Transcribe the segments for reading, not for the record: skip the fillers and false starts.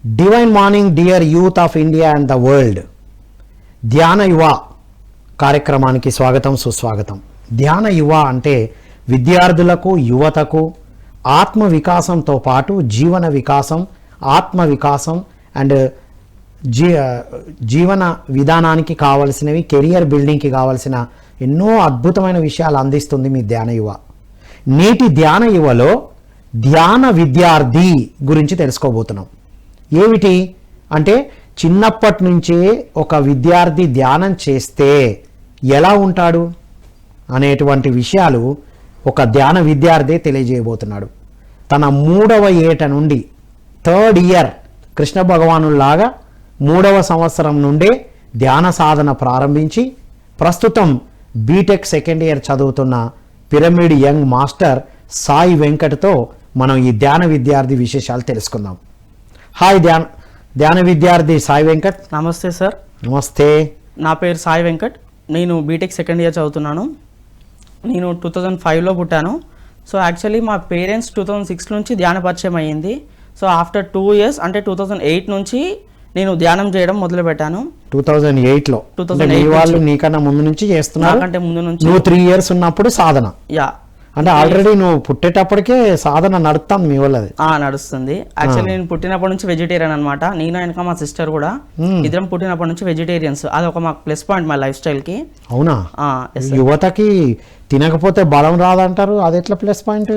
Divine morning dear youth of India and the world. ధ్యాన యువ కార్యక్రమానికి స్వాగతం, సుస్వాగతం. ధ్యాన యువ అంటే విద్యార్థులకు, యువతకు ఆత్మ వికాసంతో పాటు జీవన వికాసం, ఆత్మ వికాసం అండ్ జీవన విధానానికి కావలసినవి, కెరియర్ బిల్డింగ్కి కావలసిన ఎన్నో అద్భుతమైన విషయాలు అందిస్తుంది మీ ధ్యాన యువ. నేటి ధ్యాన యువలో ధ్యాన విద్యార్థి గురించి తెలుసుకోబోతున్నాం. ఏమిటి అంటే చిన్నప్పటి నుంచే ఒక విద్యార్థి ధ్యానం చేస్తే ఎలా ఉంటాడు అనేటువంటి విషయాలు ఒక ధ్యాన విద్యార్థి తెలియజేయబోతున్నాడు. తన 3వ ఏట నుండి 3rd ఇయర్ కృష్ణ భగవానులాగా 3వ సంవత్సరం నుండే ధ్యాన సాధన ప్రారంభించి ప్రస్తుతం బీటెక్ 2nd ఇయర్ చదువుతున్న పిరమిడ్ యంగ్ మాస్టర్ సాయి వెంకట్తో మనం ఈ ధ్యాన విద్యార్థి విశేషాలు తెలుసుకుందాం. హాయ్ ధ్యాన విద్యార్థి సాయి వెంకట్. నమస్తే సార్. నమస్తే. నా పేరు సాయి వెంకట్. నేను బీటెక్ 2nd ఇయర్ చదువుతున్నాను. నేను 2005లో పుట్టాను. సో యాక్చువల్లీ మా పేరెంట్స్ 2006 నుంచి ధ్యాన పరిచయం అయ్యింది. సో ఆఫ్టర్ 2 ఇయర్స్ అంటే 2008 నుంచి నేను ధ్యానం చేయడం మొదలు పెట్టాను. 2008లో వాళ్ళు నీకన్నా ముందు నుంచి చేస్తున్నారు? నాకంటే ముందు నుంచి. నువ్వు 3 ఇయర్స్ ఉన్నప్పుడు సాధన? యా, అంటే ఆల్రెడీ నువ్వు పుట్టేటప్పటికే సాధన నడుస్తాం మీ వాళ్ళది? నడుస్తుంది. యాక్చువల్లీ నేను పుట్టినప్పటి నుంచి వెజిటేరియన్ అనమాట. నేను ఇంకా మా సిస్టర్ కూడా ఇద్దరం పుట్టినప్పటి నుంచి వెజిటేరియన్స్. అది ఒక మాకు ప్లస్ పాయింట్ మా లైఫ్ స్టైల్ కి. అవునా? యువతకి తినకపోతే బలం రాదంటారు, అది ఎట్లా plus point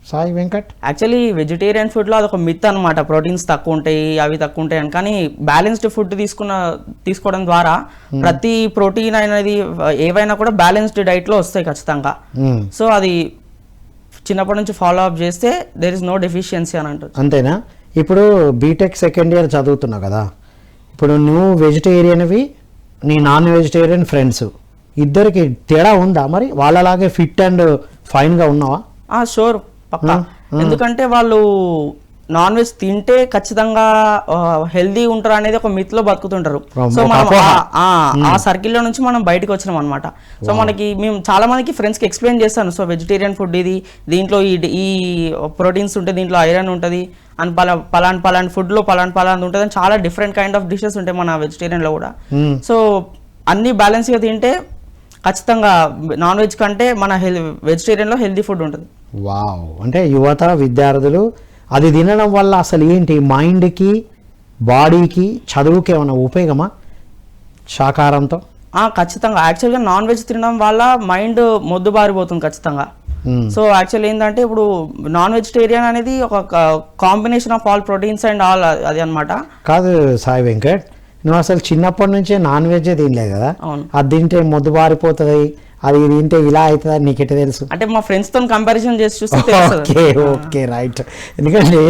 Sai Venkat? Actually vegetarian ఫుడ్లో అదొక మిత్ అనమాట. ప్రోటీన్స్ తక్కువ ఉంటాయి, అవి తక్కువ ఉంటాయి అని. కానీ బ్యాలెన్స్డ్ ఫుడ్ తీసుకోవడం ద్వారా ప్రతి ప్రోటీన్ అనేది ఏవైనా కూడా బ్యాలెన్స్డ్ డైట్లో వస్తాయి ఖచ్చితంగా. సో అది చిన్నప్పటి నుంచి ఫాలో అప్ చేస్తే దేర్ ఇస్ నో డెఫిషియన్సీ అని అంటారు. అంతేనా? ఇప్పుడు బీటెక్ 2nd ఇయర్ చదువుతున్నావు కదా, ఇప్పుడు నువ్వు వెజిటేరియన్వి, నీ నాన్ వెజిటేరియన్ ఫ్రెండ్స్ ఇద్దరికి తేడా ఉందా మరి? వాళ్ళలాగే ఫిట్ అండ్ ఫైన్గా ఉన్నావా? షూర్, పక్కా. ఎందుకంటే వాళ్ళు నాన్ వెజ్ తింటే ఖచ్చితంగా హెల్దీ ఉంటారు అనేది ఒక మిత్ లో బతుకుతుంటారు. సో మనం ఆ సర్కిల్లో నుంచి మనం బయటకు వచ్చినాం అనమాట. సో మనకి మేము చాలా మందికి ఫ్రెండ్స్ కి ఎక్స్ప్లెయిన్ చేస్తాను. సో వెజిటేరియన్ ఫుడ్ ఇది, దీంట్లో ఈ ప్రోటీన్స్ ఉంటాయి, దీంట్లో ఐరన్ ఉంటుంది అని, పలాన్ ఫుడ్ లో పలాన్ ఉంటుంది అని చాలా డిఫరెంట్ కైండ్ ఆఫ్ డిషెస్ ఉంటాయి మన వెజిటేరియన్ లో కూడా. సో అన్ని బ్యాలెన్స్ గా తింటే ఖచ్చితంగా నాన్ వెజ్ కంటే మన వెజిటేరియన్ లో హెల్దీ ఫుడ్ ఉంటుంది. వావ్. అంటే యువత, విద్యార్థులు అది తినడం వల్ల అసలు ఏంటి మైండ్కి, బాడీకి, చదువుకి ఏమైనా ఉపయోగమా శాకాహారంతో? ఖచ్చితంగా. యాక్చువల్గా నాన్ వెజ్ తినడం వల్ల మైండ్ మొద్దుబారిపోతుంది ఖచ్చితంగా. సో యాక్చువల్ ఏంటంటే ఇప్పుడు నాన్ వెజిటేరియన్ అనేది ఒక combination of all proteins and all అది అనమాట. కాదు సాయి వెంకట్, నువ్వు అసలు చిన్నప్పటి నుంచే నాన్ వెజ్ తినలేదు కదా? అది తింటే మొద్దుబారిపోతుంది, అది తింటే ఇలా అవుతుంది అని నీకెట్ట తెలుసు? అంటే మా ఫ్రెండ్స్ తో కంపారిజన్ చేసి చూస్తే. Okay right. ఎందుకంటే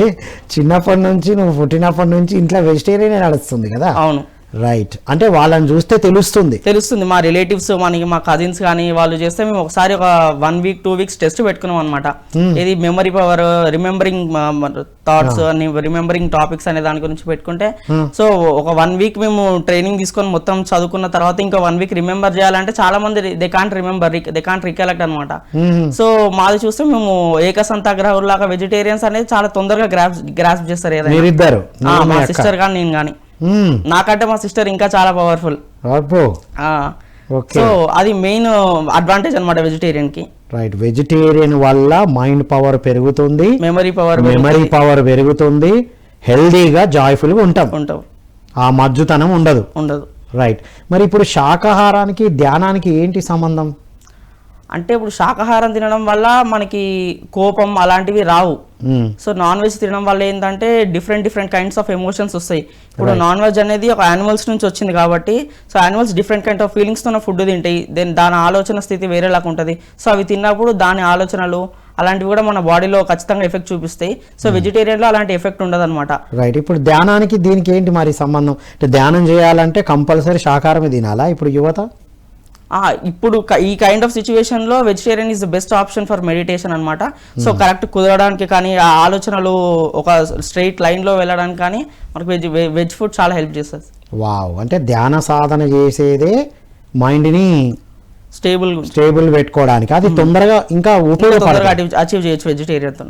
చిన్నప్పటి నుంచి, నువ్వు పుట్టినప్పటి నుంచి ఇంట్లో వెజిటేరియన్ నడుస్తుంది కదా? అవును, రైట్. అంటే వాళ్ళని చూస్తే తెలుస్తుంది. మా రిలేటివ్స్, మా కజిన్స్ కానీ వాళ్ళు చేస్తే మేము ఒకసారి ఒక 1 వీక్ 2 వీక్స్ టెస్ట్ పెట్టుకున్నాం అనమాట. ఇది మెమరీ పవర్, రిమెంబరింగ్ థాట్స్ అని, రిమెంబరింగ్ టాపిక్స్ అనే దాని గురించి పెట్టుకుంటే, సో ఒక 1 వీక్ మేము ట్రైనింగ్ తీసుకొని మొత్తం చదువుకున్న తర్వాత ఇంకా 1 వీక్ రిమెంబర్ చేయాలంటే చాలా మంది they can't remember, they can't recollect అనమాట. సో మాది చూస్తే మేము ఏకసంతాగ్రహులాగా వెజిటేరియన్స్ అనేది చాలా తొందరగా గ్రాస్ప్ చేస్తారు ఏదైనా. మా సిస్టర్ కానీ నేను కానీ. నాకంటే మా సిస్టర్ ఇంకా చాలా పవర్ఫుల్. సో అది మెయిన్ అడ్వాంటేజ్ అనమాట వెజిటేరియన్ కి. రైట్. వెజిటేరియన్ వల్ల మైండ్ పవర్ పెరుగుతుంది, మెమరీ పవర్ పెరుగుతుంది, హెల్దీగా జాయ్ఫుల్ గా ఉంటాం, ఆ మజ్జుతనం ఉండదు. రైట్. మరి ఇప్పుడు శాకాహారానికి ధ్యానానికి ఏంటి సంబంధం? అంటే ఇప్పుడు శాకాహారం తినడం వల్ల మనకి కోపం అలాంటివి రావు. సో నాన్ వెజ్ తినడం వల్ల ఏంటంటే డిఫరెంట్ కైండ్స్ ఆఫ్ ఎమోషన్స్ వస్తాయి. ఇప్పుడు నాన్ వెజ్ అనేది ఒక యానిమల్స్ నుంచి వచ్చింది కాబట్టి, so animals different kind of feelings తో ఫుడ్ తింటాయి. దాని ఆలోచన స్థితి వేరేలాగా ఉంటుంది. సో అవి తిన్నప్పుడు దాని ఆలోచనలు అలాంటివి కూడా మన బాడీలో ఖచ్చితంగా ఎఫెక్ట్ చూపిస్తాయి. సో వెజిటేరియన్ లో అలాంటి ఎఫెక్ట్ ఉండదు అనమాట. రైట్. ఇప్పుడు ధ్యానానికి దీనికి ఏంటి మరి సంబంధం? అంటే ధ్యానం చేయాలంటే కంపల్సరీ శాకాహారమే తినాలా ఇప్పుడు యువత? ఇప్పుడు ఈ కైండ్ ఆఫ్ సిచ్యువేషన్ లో vegetarian is the best option for meditation అనమాట. సో కరెక్ట్ కుదరడానికి కానీ, ఆ ఆలోచనలు ఒక స్ట్రైట్ లైన్ లో వెళ్ళడానికి కానీ మనకు వెజ్ ఫుడ్ చాలా హెల్ప్ చేస్తుంది. వావ్. అంటే ధ్యాన సాధన చేసేదే మైండ్ని స్టేబుల్ పెట్టుకోవడానికి, అది తొందరగా ఇంకా ఉపయోగపడుతుంది, అచీవ్ చేయొచ్చు వెజిటేరియన్ తో.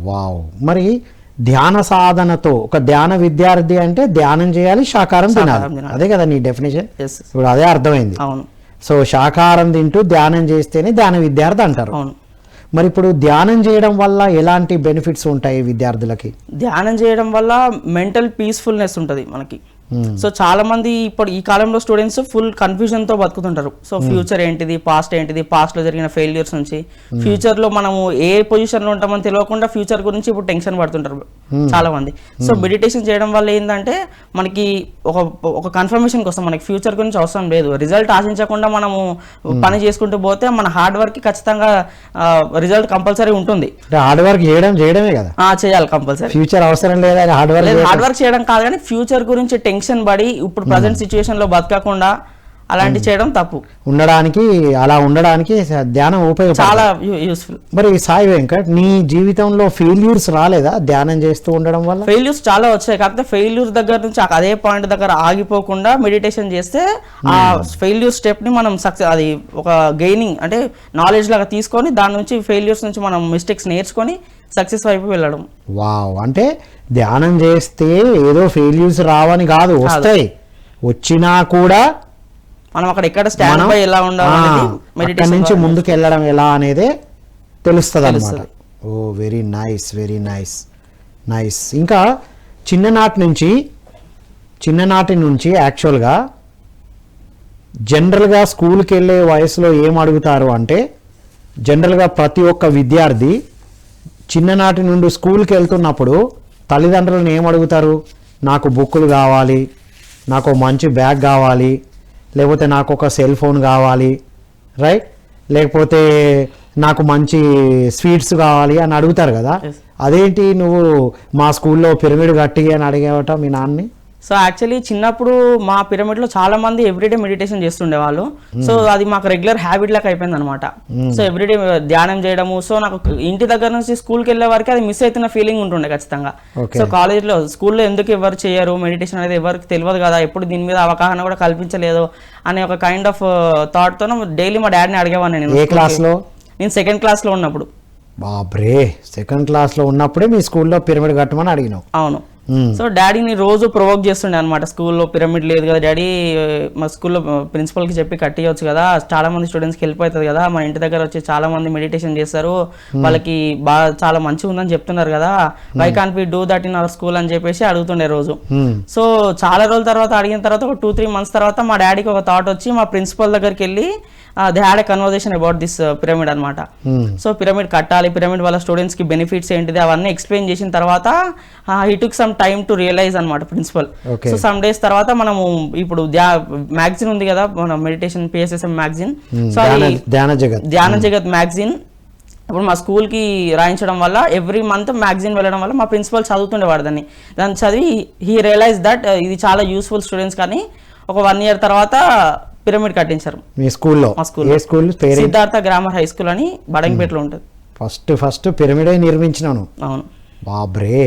వావ్. మరి ధ్యాన సాధనతో ఒక ధ్యాన విద్యార్థి అంటే ధ్యానం చేయాలి, శాకాహారం తినాలి. తినాలి. అదే కదా నీ డెఫినేషన్. Yes. ఇప్పుడు అదే అర్థమైంది. అవును సో శాకాహారం తింటూ ధ్యానం చేస్తేనే ధ్యాన విద్యార్థి అంటారు. అవును. మరి ఇప్పుడు ధ్యానం చేయడం వల్ల ఎలాంటి బెనిఫిట్స్ ఉంటాయి విద్యార్థులకి? ధ్యానం చేయడం వల్ల మెంటల్ పీస్ఫుల్నెస్ ఉంటుంది మనకి. సో చాలా మంది ఇప్పుడు ఈ కాలంలో స్టూడెంట్స్ ఫుల్ కన్ఫ్యూజన్ తో బతుకుతుంటారు. సో ఫ్యూచర్ ఏంటిది, పాస్ట్ ఏంటిది, పాస్ట్ లో జరిగిన ఫెయిల్యూర్స్ నుంచి ఫ్యూచర్ లో మనము ఏ పొజిషన్ లో ఉంటామని తెలియకుండా ఫ్యూచర్ గురించి ఇప్పుడు టెన్షన్ పడుతుంటారు చాలా మంది. సో మెడిటేషన్ చేయడం వల్ల ఏంటంటే మనకి ఒక కన్ఫర్మేషన్ కోసం మనకి ఫ్యూచర్ గురించి అవసరం లేదు. రిజల్ట్ ఆశించకుండా మనము పని చేసుకుంటూ పోతే మన హార్డ్ వర్క్ కి ఖచ్చితంగా రిజల్ట్ కంపల్సరీ ఉంటుంది. హార్డ్ వర్క్ చేయడమే కదా చేయాలి కంపల్సరీ. ఫ్యూచర్ అవసరం లేదా? హార్డ్ వర్క్ చేయడం కాదు కానీ ఫ్యూచర్ గురించి టెన్షన్ పడి ఇప్పుడు ప్రజెంట్ సిచ్యువేషన్ లో బతకకుండా అలాంటి చేయడం తప్పు. ఉండడానికి ధ్యానం ఉపయోగపడుతుంది, చాలా యూస్ఫుల్. మరి సాయి వెంకట్, నీ జీవితంలో ఫెయిల్యూర్స్ రాలేదా ధ్యానం చేస్తూ ఉండడం వల్ల? ఫెయిల్యూర్స్ చాలా వచ్చాయి. కాకపోతే ఫెయిల్యూర్ దగ్గర నుంచి అదే పాయింట్ దగ్గర ఆగిపోకుండా మెడిటేషన్ చేస్తే ఆ ఫెయిల్యూర్ స్టెప్ ని మనం సక్సెస్, అది ఒక గెయినింగ్ అంటే నాలెడ్జ్ లాగా తీసుకొని దాని నుంచి ఫెయిల్యూర్స్ నుంచి మనం మిస్టేక్స్ నేర్చుకొని సక్సెస్ వైపు వెళ్ళడం. వావ్, అంటే ధ్యానం చేస్తే ఏదో ఫెయిల్యూర్స్ రావని కాదు, వస్తాయి. వచ్చినా కూడా మనం అక్కడ ఎక్కడ స్టాండ్ బై ఎలా ఉండాలి, మెడిటేషన్ నుంచి ముందుకు వెళ్ళడం ఎలా అనేది తెలుస్తుంది అన్నమాట. Oh very nice, very nice, nice. ఇంకా చిన్ననాటి నుంచి యాక్చువల్గా జనరల్గా స్కూల్కి వెళ్ళే వయసులో ఏం అడుగుతారు అంటే, జనరల్గా ప్రతి ఒక్క విద్యార్థి చిన్ననాటి నుండి స్కూల్కి వెళ్తున్నప్పుడు తల్లిదండ్రులను ఏం అడుగుతారు? నాకు బుక్కులు కావాలి, నాకు మంచి బ్యాగ్ కావాలి, లేకపోతే నాకు ఒక సెల్ ఫోన్ కావాలి, రైట్? లేకపోతే నాకు మంచి స్వీట్స్ కావాలి అని అడుగుతారు కదా. అదేంటి నువ్వు మా స్కూల్లో పిరమిడ్ కట్టి అని అడిగేవట మీ నాన్నని? సో యాక్చువల్లీ చిన్నప్పుడు మా పిరమిడ్ లో చాలా మంది ఎవ్రీడే మెడిటేషన్ చేస్తుండే వాళ్ళు. సో అది మాకు రెగ్యులర్ హ్యాబిట్ లాగా అయిపోయింది అనమాట. సో ఎవ్రీడే ధ్యానం చేయడము. సో నాకు ఇంటి దగ్గర నుంచి స్కూల్కి వెళ్ళే వరకు అది మిస్ అవుతున్న ఫీలింగ్ ఉంటుండే ఖచ్చితంగా. సో కాలేజ్లో స్కూల్లో ఎందుకు ఎవరు చేయరు మెడిటేషన్ అనేది ఎవరికి తెలియదు కదా, ఎప్పుడు దీని మీద అవగాహన కూడా కల్పించలేదు అనే ఒక కైండ్ ఆఫ్ థాట్ తో డైలీ మా డాడీని అడిగేవాడిని. నేను ఏ క్లాస్లో? నేను సెకండ్ క్లాస్ లో ఉన్నప్పుడు. బాబ్రే, సెకండ్ క్లాస్ లో ఉన్నప్పుడే మీ స్కూల్లో పిరమిడ్ కట్టమని అడిగినావు? అవును. సో డాడీని రోజు ప్రొవోక్ చేస్తుండే అనమాట. స్కూల్లో పిరమిడ్ లేదు కదా డాడీ, మా స్కూల్లో ప్రిన్సిపల్కి చెప్పి కట్టియవచ్చు కదా, చాలా మంది స్టూడెంట్స్కి హెల్ప్ అవుతుంది కదా, మన ఇంటి దగ్గర వచ్చి చాలా మంది మెడిటేషన్ చేస్తారు, వాళ్ళకి బాగా చాలా మంచిగా ఉందని చెప్తున్నారు కదా, why can't we do that in our school అని చెప్పేసి అడుగుతుండే రోజు. సో చాలా రోజుల తర్వాత అడిగిన తర్వాత ఒక 2-3 months తర్వాత మా డాడీకి ఒక థాట్ వచ్చి మా ప్రిన్సిపల్ దగ్గరికి వెళ్ళి they had a conversation about this pyramid అనమాట. సో పిరమిడ్ కట్టాలి, పిరమిడ్ వల్ల స్టూడెంట్స్ కి బెనిఫిట్స్ ఏంటిది అవన్నీ ఎక్స్ప్లెయిన్ చేసిన తర్వాత he took some time to realize అనమాట ప్రిన్సిపల్. సో సమ్ డేస్ తర్వాత మనము ఇప్పుడు మ్యాగజిన్ ఉంది కదా మన మెడిటేషన్ PSSM మ్యాగజిన్, సో ధ్యాన జగత్ మ్యాగజిన్ ఇప్పుడు మా స్కూల్కి రాయించడం వల్ల ఎవ్రీ మంత్ మ్యాగజిన్ వెళ్ళడం వల్ల మా ప్రిన్సిపల్ చదువుతుండేవాడు దాన్ని చదివి హీ రియలైజ్ దట్ ఇది చాలా యూస్ఫుల్ స్టూడెంట్స్. కానీ ఒక 1 year తర్వాత పిరమిడ్ కట్టించారు మీ స్కూల్లో. మా school Siddhartha grammar high school అని బడంగపేటలో ఉంటుంది. ఫస్ట్ పిరమిడే నిర్మించినాను. అవును. బాబ్రే.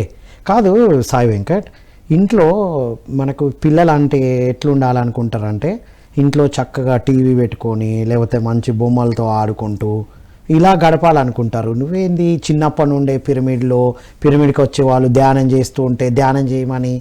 కాదు సాయి వెంకట్, ఇంట్లో మనకు పిల్లలు అంటే ఎట్లుండాలనుకుంటారంటే ఇంట్లో చక్కగా టీవీ పెట్టుకొని లేకపోతే మంచి బొమ్మలతో ఆడుకుంటూ ఇలా గడపాలనుకుంటారు. నువ్వేంది చిన్నప్పటి నుండే పిరమిడ్కి వచ్చే వాళ్ళు ధ్యానం చేస్తూ ఉంటే ధ్యానం చేయమని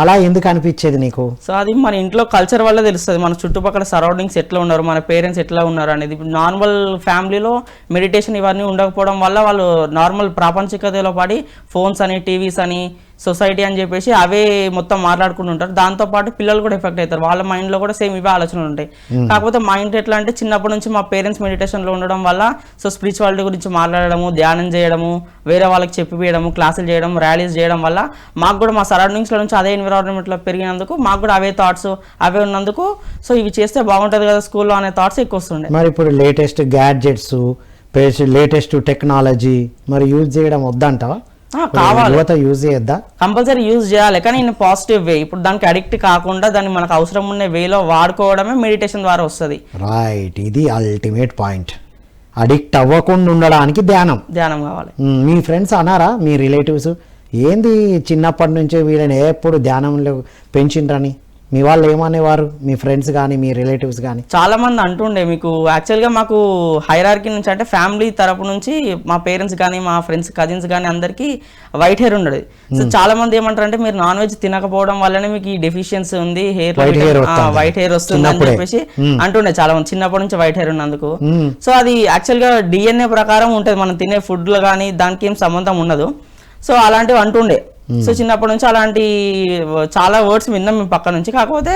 అలా ఎందుకు అనిపించేది నీకు? సో అది మన ఇంట్లో కల్చర్ వల్ల తెలుస్తుంది, మన చుట్టుపక్కల సరౌండింగ్స్ ఎట్లా ఉన్నారు, మన పేరెంట్స్ ఎట్లా ఉన్నారు అనేది. నార్మల్ ఫ్యామిలీలో మెడిటేషన్ ఇవన్నీ ఉండకపోవడం వల్ల వాళ్ళు నార్మల్ ప్రాపంచికతలో పడి ఫోన్స్ అని టీవీస్ అని సొసైటీ అని చెప్పేసి అవే మొత్తం మాట్లాడుకుంటూ ఉంటారు. దాంతోపాటు పిల్లలు కూడా ఎఫెక్ట్ అవుతారు, వాళ్ళ మైండ్లో కూడా సేమ్ ఇవే ఆలోచనలు ఉంటాయి. కాకపోతే మా ఇంట్లో ఎట్లా అంటే చిన్నప్పటి నుంచి మా పేరెంట్స్ మెడిటేషన్లో ఉండడం వల్ల సో స్పిరిచువాలిటీ గురించి మాట్లాడడము, ధ్యానం చేయడము, వేరే వాళ్ళకి చెప్పిపోయడము, క్లాసులు చేయడం, ర్యాలీస్ చేయడం వల్ల మాకు కూడా మా సరౌండింగ్స్లో నుంచి అదే ఎన్విరాన్మెంట్లో పెరిగినందుకు మాకు కూడా అవే థాట్స్ అవే ఉన్నందుకు సో ఇవి చేస్తే బాగుంటుంది కదా స్కూల్లో అనే థాట్స్ ఎక్కువ వస్తుండే. మరి ఇప్పుడు లేటెస్ట్ గ్యాడ్జెట్స్, లేటెస్ట్ టెక్నాలజీ మరి యూజ్ చేయడం వద్దంటావా? కావాలి, యూజ్ చేయొద్దా? కంపల్సరీ యూజ్ చేయాలి, కానీ ఇన్ పాజిటివ్ వే. ఇప్పుడు దానికి అడిక్ట్ కాకుండా దాన్ని మనకు అవసరం ఉన్న వేలో వాడుకోవడమే మెడిటేషన్ ద్వారా వస్తుంది. రైట్, ఇది అల్టిమేట్ పాయింట్. అడిక్ట్ అవ్వకుండా ఉండడానికి ధ్యానం కావాలి. మీ ఫ్రెండ్స్ అన్నారా, మీ రిలేటివ్స్, ఏంది చిన్నప్పటి నుంచే వీళ్ళని ఎప్పుడు ధ్యానంలో పెంచిండ్రని మీ వాళ్ళు ఏమనేవారు, మీ ఫ్రెండ్స్ కానీ మీ రిలేటివ్స్ కానీ? చాలా మంది అంటుండే, మీకు యాక్చువల్గా మాకు హైరార్కీ నుంచి అంటే ఫ్యామిలీ తరపు నుంచి మా పేరెంట్స్ కానీ మా ఫ్రెండ్స్ కజిన్స్ కానీ అందరికీ వైట్ హెయిర్ ఉండదు. సో చాలా మంది ఏమంటారు అంటే మీరు నాన్ వెజ్ తినకపోవడం వల్లనే మీకు ఈ డెఫిషియన్సీ ఉంది, వైట్ హెయిర్ వస్తుంది అని చెప్పేసి అంటుండే చాలా మంది, చిన్నప్పటి నుంచి వైట్ హెయిర్ ఉన్నందుకు. సో అది యాక్చువల్గా DNA ప్రకారం ఉంటుంది, మనం తినే ఫుడ్లో కానీ దానికి ఏం సంబంధం ఉండదు. సో అలాంటివి అంటుండే. సో చిన్నప్పటి నుంచి అలాంటి చాలా వర్డ్స్ విన్నాం మేము పక్క నుంచి. కాకపోతే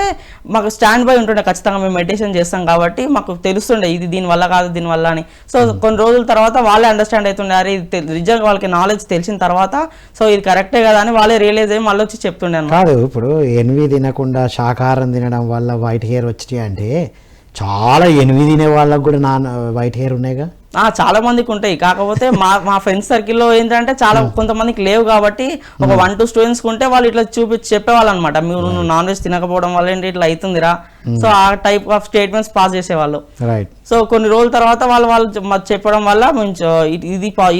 మాకు స్టాండ్ బై ఉంటుండే, ఖచ్చితంగా మేము మెడిటేషన్ చేస్తాం కాబట్టి మాకు తెలుస్తుండే ఇది దీనివల్ల కాదు దీనివల్ల అని. సో కొన్ని రోజుల తర్వాత వాళ్ళే అండర్స్టాండ్ అవుతుండే, అరే ఇది నిజంగా వాళ్ళకి నాలెడ్జ్ తెలిసిన తర్వాత సో ఇది కరెక్టే కదా అని వాళ్ళే రియలైజ్ అయ్యి మళ్ళీ వచ్చి చెప్తుండే అన్నమాట. కాదు, ఇప్పుడు ఎనివి తినకుండా శాకాహారం తినడం వల్ల వైట్ హెయిర్ వచ్చాయి అంటే చాలా ఎనివి తినే వాళ్ళకు కూడా వైట్ హెయిర్ ఉన్నాయిగా. చాలా మందికి ఉంటాయి. కాకపోతే మా ఫ్రెండ్స్ సర్కిల్లో ఏంటంటే చాలా కొంతమందికి లేవు కాబట్టి ఒక 1-2 స్టూడెంట్స్ ఉంటే వాళ్ళు ఇట్లా చెప్పేవాళ్ళు అనమాట, మీరు నాన్ వెజ్ తినకపోవడం వల్ల ఏంటి ఇట్లా అవుతుందిరా. సో ఆ టైప్ ఆఫ్ స్టేట్మెంట్స్ పాస్ చేసేవాళ్ళు. సో కొన్ని రోజుల తర్వాత వాళ్ళు చెప్పడం వల్ల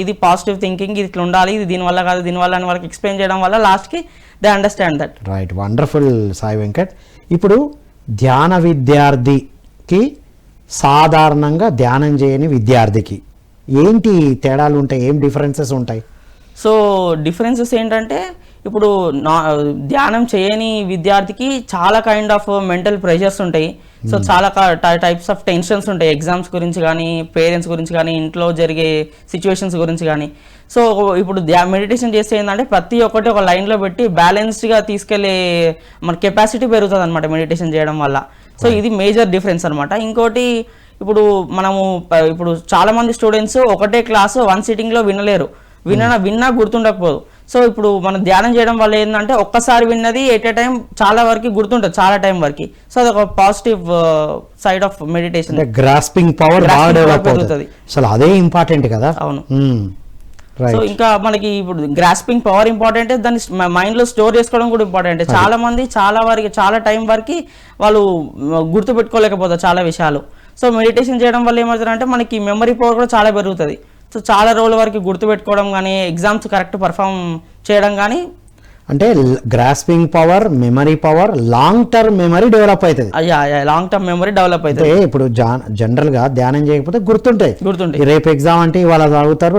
ఇది పాజిటివ్ థింకింగ్, ఇది ఇట్లా ఉండాలి, ఇది దీనివల్ల కాదు దీనివల్ల అని వాళ్ళకి ఎక్స్ప్లెయిన్ చేయడం వల్ల లాస్ట్కి they understand that. Right, wonderful Sai Venkat. ఇప్పుడు ధ్యాన విద్యార్థికి సాధారణంగా ధ్యానం చేయని విద్యార్థికి ఏంటి తేడాలు ఉంటాయి, ఏం డిఫరెన్సెస్ ఉంటాయి? సో డిఫరెన్సెస్ ఏంటంటే ఇప్పుడు ధ్యానం చేయని విద్యార్థికి చాలా కైండ్ ఆఫ్ మెంటల్ ప్రెషర్స్ ఉంటాయి. సో చాలా టైప్స్ ఆఫ్ టెన్షన్స్ ఉంటాయి, ఎగ్జామ్స్ గురించి కానీ పేరెంట్స్ గురించి కానీ ఇంట్లో జరిగే సిచ్యువేషన్స్ గురించి కానీ. సో ఇప్పుడు మెడిటేషన్ చేస్తే ఏంటంటే ప్రతి ఒక్కటి ఒక లైన్లో పెట్టి బ్యాలెన్స్డ్గా తీసుకెళ్లే మన కెపాసిటీ పెరుగుతుంది అనమాట మెడిటేషన్ చేయడం వల్ల. సో ఇది మేజర్ డిఫరెన్స్ అనమాట. ఇంకోటి ఇప్పుడు ఇప్పుడు చాలా మంది స్టూడెంట్స్ ఒకటే క్లాసు 1 సిట్టింగ్లో వినలేరు, విన్నా గుర్తుండకపోదు. సో ఇప్పుడు మనం ధ్యానం చేయడం వల్ల ఏంటంటే ఒక్కసారి విన్నది ఎట్ ఏ టైం చాలా వరకు గుర్తుంటుంది, చాలా టైం వరకు. సో అది ఒక positive side of meditation. Grasping power పెరుగుతుంది, అసలు అదే ఇంపార్టెంట్ కదా. అవును. సో ఇంకా మనకి ఇప్పుడు గ్రాస్పింగ్ పవర్ ఇంపార్టెంట్, దాన్ని మైండ్ లో స్టోర్ చేసుకోవడం కూడా ఇంపార్టెంట్. చాలా మంది చాలా టైం వరకు వాళ్ళు గుర్తు పెట్టుకోలేకపోతారు చాలా విషయాలు. సో మెడిటేషన్ చేయడం వల్ల ఏమవుతుందంటే మనకి మెమరీ పవర్ కూడా చాలా పెరుగుతుంది. సో చాలా రోజుల వరకు గుర్తు పెట్టుకోవడం కానీ ఎగ్జామ్స్ కరెక్ట్ పర్ఫామ్ చేయడం కానీ, అంటే grasping power, memory power, long term memory develop అవుతుంది. లాంగ్ టర్మ్ మెమరీ డెవలప్ అవుతుంది. ఇప్పుడు జనరల్ గా ధ్యానం చేయకపోతే గుర్తుంటాయి, రేపు ఎగ్జామ్ అంటే ఇవాళ చదువుతారు,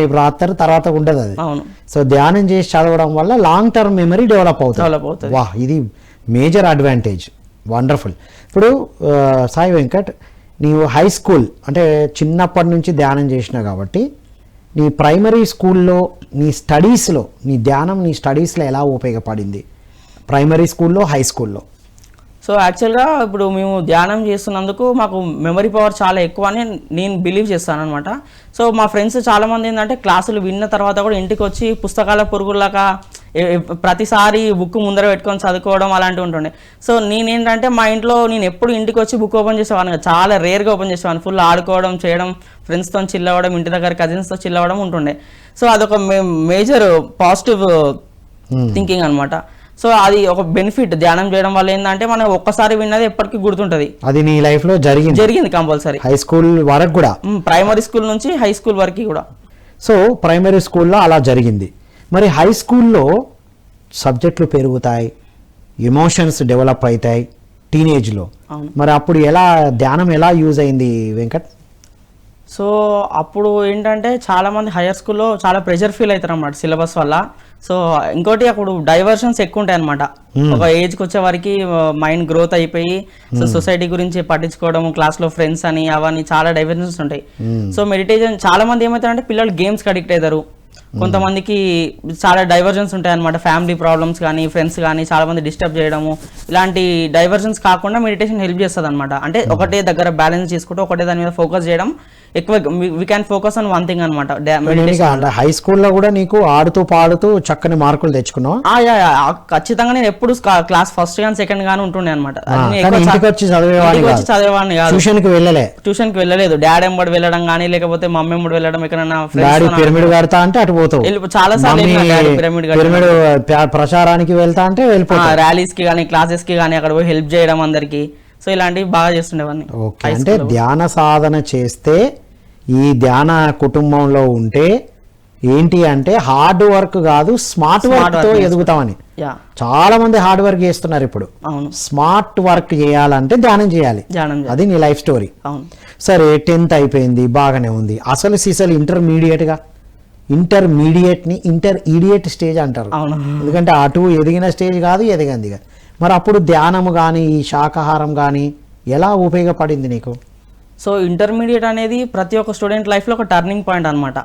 రేపు రాస్తారు, తర్వాత ఉండదు అది. అవును. సో ధ్యానం చేసి చదవడం వల్ల లాంగ్ టర్మ్ మెమరీ డెవలప్ అవుతుంది. వాహ్, ఇది మేజర్ అడ్వాంటేజ్. వండర్ఫుల్. ఇప్పుడు సాయి వెంకట్, నీవు హై స్కూల్ అంటే చిన్నప్పటి నుంచి ధ్యానం చేసినావు కాబట్టి నీ ప్రైమరీ స్కూల్లో నీ స్టడీస్లో నీ ధ్యానం నీ స్టడీస్లో ఎలా ఉపయోగపడింది, ప్రైమరీ స్కూల్లో హై స్కూల్లో? సో యాక్చువల్గా ఇప్పుడు మేము ధ్యానం చేస్తున్నందుకు మాకు మెమరీ పవర్ చాలా ఎక్కువ అని నేను బిలీవ్ చేస్తాను అనమాట. సో మా ఫ్రెండ్స్ చాలామంది ఏంటంటే క్లాసులు విన్న తర్వాత కూడా ఇంటికి వచ్చి పుస్తకాల పురుగులాగా ప్రతిసారి బుక్ ముందర పెట్టుకొని చదువుకోవడం అలాంటివి ఉంటుండే. సో నేనేంటంటే మా ఇంట్లో నేను ఎప్పుడు ఇంటికి వచ్చి బుక్ ఓపెన్ చేసేవాను, చాలా రేర్గా ఓపెన్ చేసేవాను. ఫుల్ ఆడుకోవడం చేయడం, ఫ్రెండ్స్తో చిల్ అవ్వడం, ఇంటి దగ్గర కజిన్స్తో చిల్ అవ్వడం ఉంటుండే. సో అదొక మేజర్ పాజిటివ్ థింకింగ్ అనమాట. సో అది ఒక బెనిఫిట్ ధ్యానం చేయడం వల్ల ఏంటంటే మనం ఒక్కసారి విన్నది ఎప్పటికీ గుర్తుంటది. అది నీ లైఫ్ లో జరిగింది కంపల్సరీ, హై స్కూల్ వరకు కూడా, ప్రైమరీ స్కూల్ నుంచి హై స్కూల్ వరకు కూడా. సో ప్రైమరీ స్కూల్లో అలా జరిగింది. మరి హై స్కూల్లో సబ్జెక్టులు పెరుగుతాయి, ఎమోషన్స్ డెవలప్ అవుతాయి టీనేజ్లో. మరి అప్పుడు ధ్యానం ఎలా యూజ్ అయింది వెంకట్? సో అప్పుడు ఏంటంటే చాలా మంది హైయర్ స్కూల్లో చాలా ప్రెషర్ ఫీల్ అవుతారు అన్నమాట సిలబస్ వల్ల. సో ఇంకోటి అప్పుడు డైవర్షన్స్ ఎక్కువ ఉంటాయి అనమాట. ఒక ఏజ్కి వచ్చే వరకు మైండ్ గ్రోత్ అయిపోయి సో సొసైటీ గురించి పట్టించుకోవడం, క్లాస్లో ఫ్రెండ్స్ అని అవన్నీ చాలా డైవర్షన్స్ ఉంటాయి. సో మెడిటేషన్ చాలా మంది ఏమవుతారంటే పిల్లలు గేమ్స్కి అడిక్ట్ అవుతారు, కొంతమందికి చాలా డైవర్జన్స్ ఉంటాయి అనమాట. ఫ్యామిలీ ప్రాబ్లమ్స్ కానీ ఫ్రెండ్స్ కానీ చాలా మంది డిస్టర్బ్ చేయడము, ఇలాంటి డైవర్జన్స్ కాకుండా మెడిటేషన్ హెల్ప్ చేస్తుంది అనమాట. అంటే ఒకటే దగ్గర బ్యాలెన్స్ చేసుకుంటూ ఒకటే దాని మీద ఫోకస్ చేయడం, ఎక్కువ we can focus on one thing అనమాట. హై స్కూల్లో కూడా నీకు ఆడుతూ పాడుతూ చక్కని మార్కులు తెచ్చుకున్నావు? ఖచ్చితంగా నేను ఎప్పుడు క్లాస్ ఫస్ట్ గానీ సెకండ్ గానీ ఉంటుండే అనమాట. చదివేవాడిని కాదు, ట్యూషన్ కి వెళ్ళలేదు. డాడీ ఎంబడి వెళ్ళడం కానీ లేకపోతే మమ్మీ ఎంబడి వెళ్ళడం, ఎక్కడైనా పిరమిడ్ కడతా అంటే అటు పోతావు, చాలా సార్లు పిరమిడ్ ప్రచారానికి వెళ్తా అంటే వెళ్ళిపోతావు, ర్యాలీస్ కి కానీ క్లాసెస్ కి కానీ అక్కడ పోయి హెల్ప్ చేయడం అందరికి. సో ఇలాంటివి బాగా చేస్తుండేవాడిని. అంటే ధ్యాన సాధన చేస్తే, ఈ ధ్యాన కుటుంబంలో ఉంటే ఏంటి అంటే హార్డ్ వర్క్ కాదు స్మార్ట్ వర్క్ తో ఎదుగుతామని. యా చాలా మంది హార్డ్ వర్క్ చేస్తున్నారు ఇప్పుడు. అవును స్మార్ట్ వర్క్ చేయాలంటే ధ్యానం చేయాలి. అది నీ లైఫ్ స్టోరీ. అవును సరే 10th అయిపోయింది, బాగానే ఉంది. అసలు ఇంటర్మీడియట్ ని ఇంటర్మీడియట్ స్టేజ్ అంటారు. అవును ఎందుకంటే అటు ఎదిగిన స్టేజ్ కాదు, ఎదిగింది కాదు. మరి అప్పుడు ధ్యానము కానీ ఈ శాకాహారం కానీ ఎలా ఉపయోగపడింది నీకు? సో ఇంటర్మీడియట్ అనేది ప్రతి ఒక్క స్టూడెంట్ లైఫ్లో ఒక టర్నింగ్ పాయింట్ అనమాట.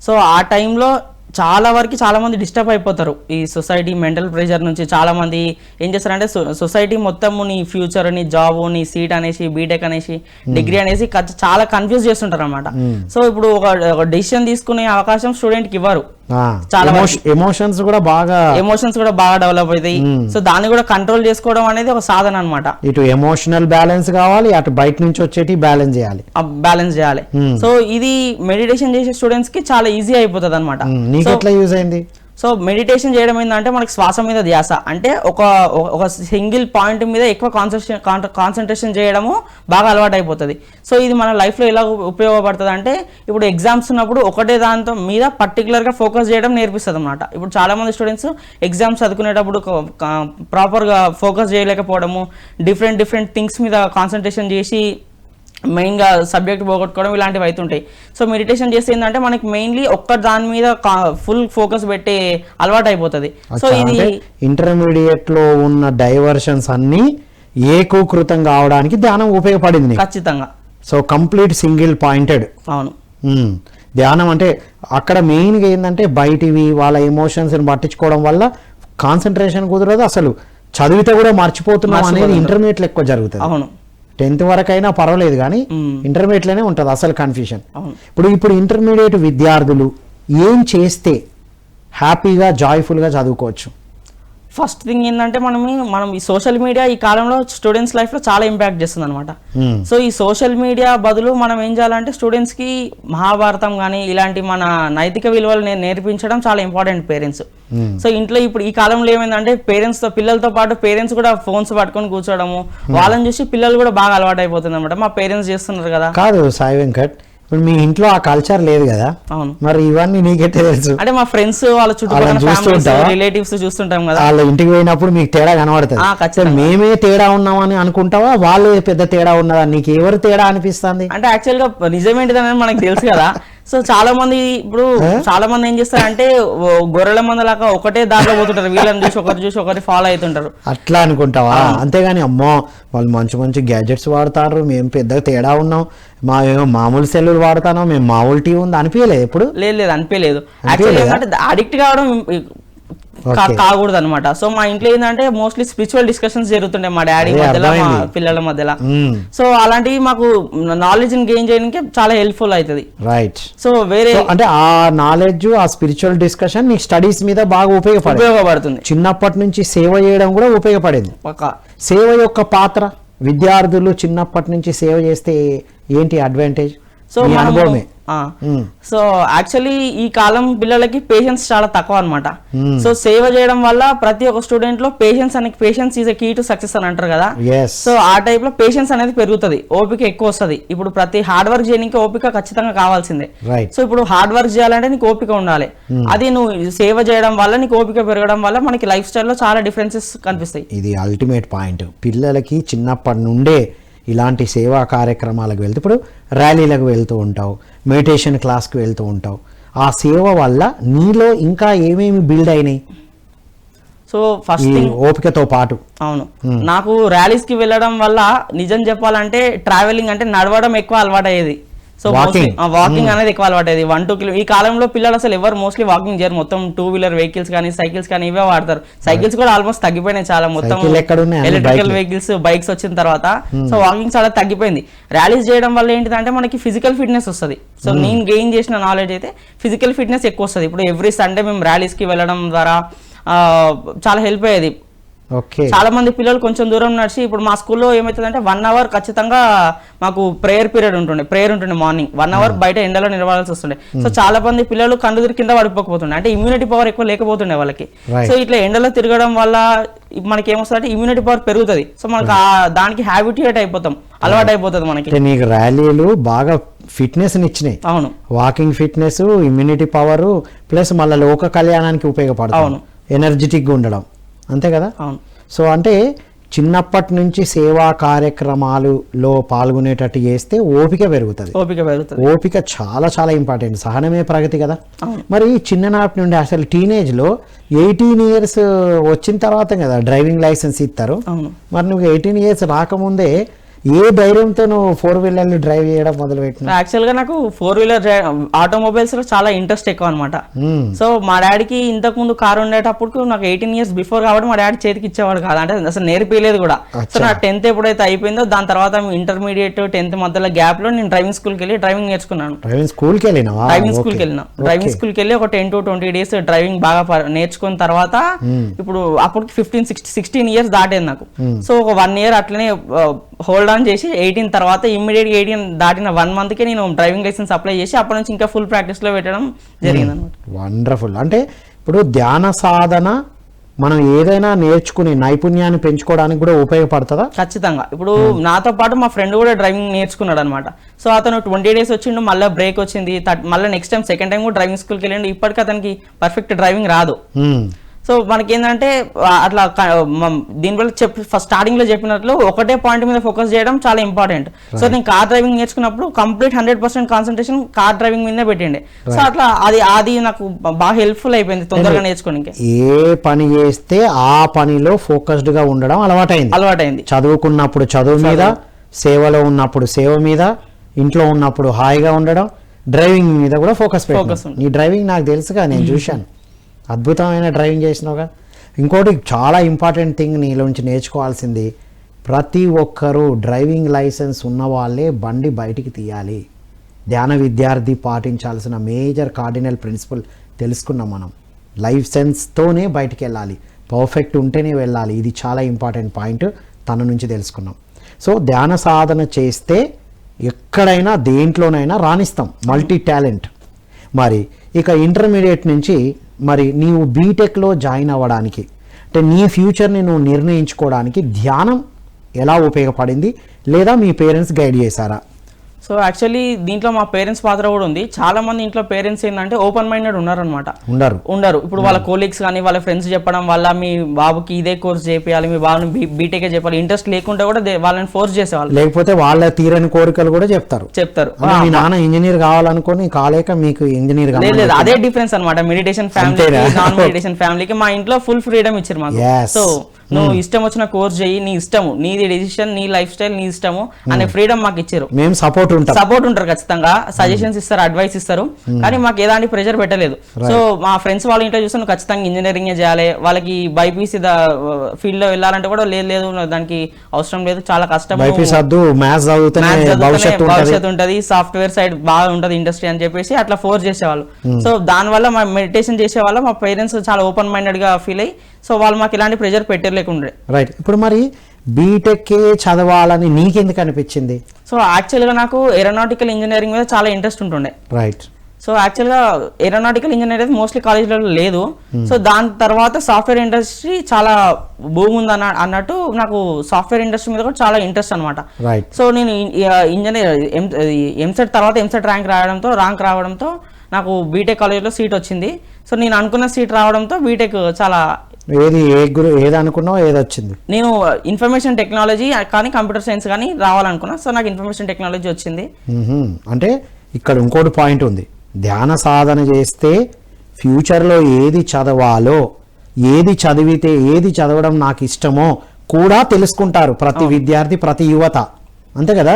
సో ఆ టైంలో చాలా మంది డిస్టర్బ్ అయిపోతారు ఈ సొసైటీ మెంటల్ ప్రెషర్ నుంచి. చాలా మంది ఏం చేస్తారంటే సొసైటీ మొత్తం నీ ఫ్యూచర్, నీ జాబ్, నీ సీట్ అనేసి, బీటెక్ అనేసి, డిగ్రీ అనేసి చాలా కన్ఫ్యూజ్ చేస్తుంటారు అనమాట. సో ఇప్పుడు ఒక డెసిషన్ తీసుకునే అవకాశం స్టూడెంట్ కి ఇవ్వరు. చాలా ఎమోషన్స్ కూడా బాగా డెవలప్ అవుతాయి. సో దాన్ని కూడా కంట్రోల్ చేసుకోవడం అనేది ఒక సాధన అనమాట. ఇటు ఎమోషనల్ బ్యాలెన్స్ కావాలి, అటు బయట నుంచి వచ్చేటి బ్యాలెన్స్ చేయాలి. సో ఇది మెడిటేషన్ చేసే స్టూడెంట్స్ కి చాలా ఈజీ అయిపోతుంది అనమాట. ఎట్లా యూజ్ అయింది? సో మెడిటేషన్ చేయడం ఏంటంటే మనకి శ్వాస మీద ధ్యాస, అంటే ఒక సింగిల్ పాయింట్ మీద ఎక్కువ కాన్సన్ట్రేషన్ చేయడము బాగా అలవాటు అయిపోతుంది. సో ఇది మన లైఫ్లో ఎలా ఉపయోగపడుతుంది అంటే ఇప్పుడు ఎగ్జామ్స్ ఉన్నప్పుడు ఒకటే దాంతో మీద పర్టికులర్గా ఫోకస్ చేయడం నేర్పిస్తుంది అనమాట. ఇప్పుడు చాలామంది స్టూడెంట్స్ ఎగ్జామ్స్ చదువుకునేటప్పుడు ప్రాపర్గా ఫోకస్ చేయలేకపోవడము, డిఫరెంట్ థింగ్స్ మీద కాన్సన్ట్రేషన్ చేసి మెయిన్గా సబ్జెక్ట్ పోగొట్టుకోవడం ఇలాంటివి అవుతుంటాయి. సో మెడిటేషన్ చేస్తే ఏంటంటే మనకి మెయిన్లీ ఒక్క దాని మీద ఫుల్ ఫోకస్ పెట్టే అలవాటు అయిపోతుంది. సో ఇది ఇంటర్మీడియట్ లో ఉన్న డైవర్షన్స్ అన్ని ఏకీకృతం కావడానికి ధ్యానం ఉపయోగపడింది ఖచ్చితంగా. So complete single pointed. అవును ధ్యానం అంటే అక్కడ మెయిన్గా ఏంటంటే బయటివి వాళ్ళ ఎమోషన్స్ని పట్టించుకోవడం వల్ల కాన్సన్ట్రేషన్ కుదరదు, అసలు చదివితే కూడా మర్చిపోతున్నాం అనేది ఇంటర్మీడియట్లో ఎక్కువ జరుగుతుంది. అవును 10th వరకైనా పర్వాలేదు కానీ ఇంటర్మీడియట్లోనే ఉంటుంది అసలు కన్ఫ్యూషన్. ఇప్పుడు ఇంటర్మీడియట్ విద్యార్థులు ఏం చేస్తే హ్యాపీగా జాయ్ఫుల్గా చదువుకోవచ్చు? ఫస్ట్ థింగ్ ఏంటంటే మనం ఈ సోషల్ మీడియా ఈ కాలంలో స్టూడెంట్స్ లైఫ్లో చాలా ఇంపాక్ట్ చేస్తుంది అనమాట. సో ఈ సోషల్ మీడియా బదులు మనం ఏం చేయాలంటే స్టూడెంట్స్కి మహాభారతం కానీ ఇలాంటి మన నైతిక విలువలు నేర్పించడం చాలా ఇంపార్టెంట్ పేరెంట్స్. సో ఇంట్లో ఇప్పుడు ఈ కాలంలో ఏమైందంటే పిల్లలతో పాటు పేరెంట్స్ కూడా ఫోన్స్ పట్టుకొని కూర్చోవడము, వాళ్ళని చూసి పిల్లలు కూడా బాగా అలవాటు అయిపోతుంది అనమాట. మా పేరెంట్స్ చేస్తున్నారు కదా. కాదు సాయి వెంకట్, ఇప్పుడు మీ ఇంట్లో ఆ కల్చర్ లేదు కదా. అవును మరి ఇవన్నీ నీకెట్టే తెలుసు? అంటే మా ఫ్రెండ్స్ వాళ్ళ చుట్టూ రిలేటివ్స్ చూస్తుంటాం కదా, వాళ్ళ ఇంటికి పోయినప్పుడు మీకు తేడా కనబడుతుంది. మేమే తేడా ఉన్నామని అనుకుంటావా, వాళ్ళు పెద్ద తేడా ఉన్నదా? నీకు ఎవరు తేడా అనిపిస్తుంది? అంటే యాక్చువల్ గా నిజమేంటిదని మనకు తెలుసు కదా. సో చాలా మంది ఏం చేస్తారంటే గొర్రెల మందలాగా ఒకటే దారిలో పోతుంటారు, వీళ్ళని చూసి ఒకరి ఫాలో అవుతుంటారు. అట్లా అనుకుంటావా? అంతేగాని అమ్మో వాళ్ళు మంచి గ్యాడ్జెట్స్ వాడతారు, మేము పెద్దగా తేడా ఉన్నాం, ఏమో మామూలు సెల్లులు వాడతాను, మేము మామూలు టీవీ ఉంది అనిపించలేదు ఎప్పుడు? లేదు అనిపించలేదు. అడిక్ట్ కావడం కాకూడదు అనమాట. సో మా ఇంట్లో ఏంటంటే మోస్ట్లీ స్పిరిచువల్ డిస్కషన్స్ జరుగుతుండే మా డాడీ మధ్యలో, మా పిల్లల మధ్యలో. సో అలాంటివి మాకు నాలెడ్జ్ గెయిన్ చేయడానికి చాలా హెల్ప్ఫుల్ అవుతుంది. రైట్. సో వేరే అంటే ఆ నాలెడ్జ్, ఆ స్పిరిచువల్ డిస్కషన్ నీ స్టడీస్ మీద బాగా ఉపయోగపడుతుంది. చిన్నప్పటి నుంచి సేవ చేయడం కూడా ఉపయోగపడింది. సేవ యొక్క పాత్ర, విద్యార్థులు చిన్నప్పటి నుంచి సేవ చేస్తే ఏంటి అడ్వాంటేజ్? సో అనుభవమే. సో యాక్చువల్లీ ఈ కాలం పిల్లలకి పేషెన్స్ చాలా తక్కువ అనమాట. సో సేవ చేయడం వల్ల ప్రతి ఒక్క స్టూడెంట్ లో patience is a key to success అని అంటారు కదా. సో ఆ టైప్ లో పేషెన్స్ అనేది పెరుగుతుంది, ఓపిక ఎక్కువ వస్తుంది. ఇప్పుడు ప్రతి హార్డ్ వర్క్ చేయడానికి ఓపిక ఖచ్చితంగా కావాల్సిందే. సో ఇప్పుడు హార్డ్ వర్క్ చేయాలంటే నీకు ఓపిక ఉండాలి. అది నువ్వు సేవ చేయడం వల్ల నీకు ఓపిక పెరగడం వల్ల మనకి లైఫ్ స్టైల్లో చాలా డిఫరెన్సెస్ కనిపిస్తాయి. ఇది అల్టిమేట్ పాయింట్. పిల్లలకి చిన్నప్పటి నుండే ఇలాంటి సేవా కార్యక్రమాలకు వెళ్తూ, ఇప్పుడు ర్యాలీలకు వెళ్తూ ఉంటావు, మెడిటేషన్ క్లాస్కి వెళ్తూ ఉంటావు, ఆ సేవ వల్ల నీలో ఇంకా ఏమేమి బిల్డ్ అయినాయి? సో ఫస్ట్ ఓపికతో పాటు అవును, నాకు ర్యాలీస్కి వెళ్ళడం వల్ల నిజం చెప్పాలంటే ట్రావెలింగ్ అంటే నడవడం ఎక్కువ అలవాటు అయ్యేది. సో వాకింగ్ అనేది ఎక్కువ అలవాటేది. 1-2 కిలో ఈ కాలంలో పిల్లలు అసలు ఎవరు మోస్ట్లీ వాకింగ్ చేయరు, మొత్తం 2-వీలర్ వెహికల్స్ కానీ సైకిల్స్ కానీ ఇవే వాడతారు. సైకిల్స్ కూడా ఆల్మోస్ట్ తగ్గిపోయినాయి చాలా, మొత్తం ఎలక్ట్రికల్ వెహికల్స్ బైక్స్ వచ్చిన తర్వాత. సో వాకింగ్ చాలా తగ్గిపోయింది. ర్యాలీస్ చేయడం వల్ల ఏంటిదంటే మనకి ఫిజికల్ ఫిట్నెస్ వస్తుంది. సో నేను గెయిన్ చేసిన నాలెడ్జ్ అయితే ఫిజికల్ ఫిట్నెస్ ఎక్కువ వస్తుంది. ఇప్పుడు ఎవ్రీ సండే మేము ర్యాలీస్కి వెళ్ళడం ద్వారా చాలా హెల్ప్ అయ్యేది. చాలా మంది పిల్లలు కొంచెం దూరం నడిచి, ఇప్పుడు మా స్కూల్లో ఏమవుతుందంటే 1 అవర్ ఖచ్చితంగా మాకు ప్రేయర్ ఉంటుండే మార్నింగ్ 1 అవర్ బయట ఎండలో నిలవాల్సి వస్తుండే. సో చాలా మంది పిల్లలు కండు కింద పడిపోకపోతుండే, అంటే ఇమ్యూనిటీ పవర్ ఎక్కువ లేకపోతుండే వాళ్ళకి. సో ఇట్లా ఎండలో తిరగడం వల్ల మనకి ఏమొస్తుంది ఇమ్యూనిటీ పవర్ పెరుగుతుంది. సో మనకు దానికి హ్యాబిట్యూట్ అయిపోతాం, అలవాటు అయిపోతుంది మనకి. అంటే నీకు ర్యాలీలు బాగా ఫిట్నెస్ ఇచ్చినాయి. అవును, walking fitness, immunity power plus మళ్ళీ లోక కళ్యాణానికి ఉపయోగపడుతుంది. అవును, ఎనర్జెటిక్గా ఉండడం, అంతే కదా. అవును. సో అంటే చిన్నప్పటి నుంచి సేవా కార్యక్రమాలలో పాల్గొనేటట్టు చేస్తే ఓపిక పెరుగుతుంది. ఓపిక చాలా చాలా ఇంపార్టెంట్. సహనమే ప్రగతి కదా. మరి చిన్ననాటి నుండి అసలు టీనేజ్లో 18 years వచ్చిన తర్వాత కదా డ్రైవింగ్ లైసెన్స్ ఇస్తారు. మరి నువ్వు 18 years రాకముందే ఏ ధైర్యంతో నువ్వు 4-wheeler డ్రైవ్ చేయడం మొదలు పెట్టినా? యాక్చువల్ గా నాకు 4-wheeler ఆటోమొబైల్స్ లో చాలా ఇంట్రెస్ట్ ఎక్కువ అనమాట. సో మా డాడీకి ఇంతకు ముందు కారు ఉండేటప్పుడు నాకు 18 years బిఫోర్ కాబట్టి మా డాడీ చేతికి ఇచ్చేవాడు కాదు, అంటే అసలు నేర్పిలేదు కూడా. సో నా 10th ఎప్పుడైతే అయిపోయిందో దాని తర్వాత ఇంటర్మీడియట్ 10th మధ్యలో గ్యాప్ లో నేను డ్రైవింగ్ స్కూల్కి వెళ్ళి డ్రైవింగ్ నేర్చుకున్నాను. డ్రైవింగ్ స్కూల్కి డ్రైవింగ్ స్కూల్కి వెళ్ళి ఒక 10 to 20 days డ్రైవింగ్ బాగా నేర్చుకున్న తర్వాత ఇప్పుడు అప్పటికి 16 years దాటేది నాకు. సో ఒక 1 year అట్లనే హోల్డ్ ఆన్ చేసి 18 తర్వాత ఇమ్మీడియట్ 18 దాటిన 1 month కి నేను డ్రైవింగ్ లైసెన్స్ అప్లై చేసి అప్పటి నుంచి ఇంకా ఫుల్ ప్రాక్టీస్ లో పెట్టడం జరిగింది అనమాట. వండర్ఫుల్. అంటే ఇప్పుడు ధ్యాన సాధన మనం ఏదైనా నేర్చుకుని నైపుణ్యాన్ని పెంచుకోవడానికి కూడా ఉపయోగపడుతుందా? ఖచ్చితంగా. ఇప్పుడు నాతో పాటు మా ఫ్రెండ్ కూడా డ్రైవింగ్ నేర్చుకున్నాడు అనమాట. సో అతను 20 days వచ్చిండు, మళ్ళీ బ్రేక్ వచ్చింది, మళ్ళీ నెక్స్ట్ టైం సెకండ్ టైం కూడా డ్రైవింగ్ స్కూల్కి వెళ్ళండి. ఇప్పటికీ అతనికి పర్ఫెక్ట్ డ్రైవింగ్ రాదు. సో మనకి ఏంటంటే అట్లా దీనివల్ల ఫస్ట్ స్టార్టింగ్ లో చెప్పినట్లు ఒకటే పాయింట్ మీద ఫోకస్ చేయడం చాలా ఇంపార్టెంట్. సో నేను కార్ డ్రైవింగ్ నేర్చుకున్నప్పుడు కంప్లీట్ 100% కాన్సన్ట్రేషన్ కార్ డ్రైవింగ్ మీదే పెట్టండి. సో అట్లా అది నాకు బాగా హెల్ప్ఫుల్ అయిపోయింది తొందరగా నేర్చుకోవడానికి. ఏ పని చేస్తే ఆ పనిలో ఫోకస్డ్ గా ఉండడం అలవాటైంది. చదువుకున్నప్పుడు చదువు మీద, సేవలో ఉన్నప్పుడు సేవ మీద, ఇంట్లో ఉన్నప్పుడు హాయిగా ఉండడం, డ్రైవింగ్ మీద కూడా ఫోకస్. నీ డ్రైవింగ్ నాకు తెలుసుగా, నేను చూశాను, అద్భుతమైన డ్రైవింగ్ చేసినావుగా. ఇంకోటి చాలా ఇంపార్టెంట్ థింగ్ నీలోంచి నేర్చుకోవాల్సింది, ప్రతి ఒక్కరూ డ్రైవింగ్ లైసెన్స్ ఉన్న వాళ్ళే బండి బయటికి తీయాలి. ధ్యాన విద్యార్థి పాటించాల్సిన మేజర్ కార్డినల్ ప్రిన్సిపల్ తెలుసుకున్నాం మనం. లైసెన్స్తోనే బయటికి వెళ్ళాలి, పర్ఫెక్ట్ ఉంటేనే వెళ్ళాలి. ఇది చాలా ఇంపార్టెంట్ పాయింట్ తన నుంచి తెలుసుకున్నాం. సో ధ్యాన సాధన చేస్తే ఎక్కడైనా దేంట్లోనైనా రాణిస్తాం, మల్టీ టాలెంట్. మరి ఇక ఇంటర్మీడియట్ నుంచి మరి నీవు బీటెక్లో జాయిన్ అవ్వడానికి, అంటే నీ ఫ్యూచర్ని నువ్వు నిర్ణయించుకోవడానికి ధ్యానం ఎలా ఉపయోగపడింది, లేదా మీ పేరెంట్స్ గైడ్ చేశారా? సో యాక్చువల్లీ దీంట్లో మా పేరెంట్స్ పాత్ర కూడా ఉంది. చాలా మంది ఇంట్లో పేరెంట్స్ ఏంటంటే ఓపెన్ మైండెడ్ ఉన్నారనమాట. ఉండరు. ఇప్పుడు వాళ్ళ కోలీగ్స్ కానీ వాళ్ళ ఫ్రెండ్స్ చెప్పడం వల్ల మీ బాబుకి ఇదే కోర్స్ చేయాలి, మీ బాబుని బీటెక్ చెప్పాలి, ఇంట్రెస్ట్ లేకుండా కూడా వాళ్ళని ఫోర్స్ చేసేవాళ్ళు. లేకపోతే వాళ్ళ తీరని కోరికలు కూడా చెప్తారు. మీ నాన్న ఇంజనీర్ కావాలనుకుని కాలేక మీకు ఇంజనీర్ లేదు. అదే డిఫరెన్స్ అనమాట మెడిటేషన్ ఫ్యామిలీ, నాన్ మెడిటేషన్ ఫ్యామిలీకి. మా ఇంట్లో ఫుల్ ఫ్రీడమ్ ఇచ్చారు మాకు. సో నువ్వు ఇష్టం వచ్చిన కోర్స్ చెయ్యి, నీ ఇష్టము, నీది డెసిషన్, నీ లైఫ్ స్టైల్ నీ ఇష్టము అనే ఫ్రీడమ్ మాకు ఇచ్చారు. మేము సపోర్ట్ ఉంటారు, ఖచ్చితంగా సజెషన్స్ ఇస్తారు, అడ్వైస్ ఇస్తారు, కానీ మాకు ఎలాంటి ప్రెషర్ పెట్టలేదు. సో మా ఫ్రెండ్స్ వాళ్ళ ఇంట్లో చూస్తే నువ్వు ఖచ్చితంగా ఇంజనీరింగ్ చేయాలి, వాళ్ళకి బైపీసీ ఫీల్డ్ లో వెళ్ళాలంటే కూడా లేదు దానికి అవసరం లేదు, చాలా కష్టం, భవిష్యత్తు ఉంటది, సాఫ్ట్వేర్ సైడ్ బాగా ఉంటది ఇండస్ట్రీ అని చెప్పేసి అట్లా ఫోర్స్ చేసేవాళ్ళు. సో దానివల్ల మా మెడిటేషన్ చేసేవాళ్ళ మా పేరెంట్స్ చాలా ఓపెన్ మైండెడ్ గా ఫీల్ అయ్యి, సో వాళ్ళు మాకు ఇలాంటి ప్రెషర్ పెట్టలేకుండే. రైట్. ఇప్పుడు మరి బీటెక్ చదవాలని నీకెందుకు అనిపించింది? సో యాక్చువల్గా నాకు ఏరోనాటికల్ ఇంజనీరింగ్ మీద చాలా ఇంట్రెస్ట్ ఉంటుండే. రైట్. సో యాక్చువల్గా ఏరోనాటికల్ ఇంజనీర్ అయితే మోస్ట్లీ కాలేజ్లలో లేదు. సో దాని తర్వాత సాఫ్ట్వేర్ ఇండస్ట్రీ చాలా భూమి ఉంది అన్నట్టు నాకు సాఫ్ట్వేర్ ఇండస్ట్రీ మీద కూడా చాలా ఇంట్రెస్ట్ అనమాట. సో నేను ఇంజనీర్ ఎంసెట్ తర్వాత ఎంసెట్ ర్యాంక్ రావడంతో నాకు బీటెక్ కాలేజ్లో సీట్ వచ్చింది. సో నేను అనుకున్న సీట్ రావడంతో బీటెక్ చాలా ఏది అనుకున్నావు, ఏది వచ్చింది? నేను ఇన్ఫర్మేషన్ టెక్నాలజీ కానీ కంప్యూటర్ సైన్స్ కానీ రావాలనుకున్నా. సో నాకు ఇన్ఫర్మేషన్ టెక్నాలజీ వచ్చింది. అంటే ఇక్కడ ఇంకోటి పాయింట్ ఉంది, ధ్యాన సాధన చేస్తే ఫ్యూచర్లో ఏది చదవాలో, ఏది చదివితే ఏది చదవడం నాకు ఇష్టమో కూడా తెలుసుకుంటారు ప్రతి విద్యార్థి, ప్రతి యువత, అంతే కదా.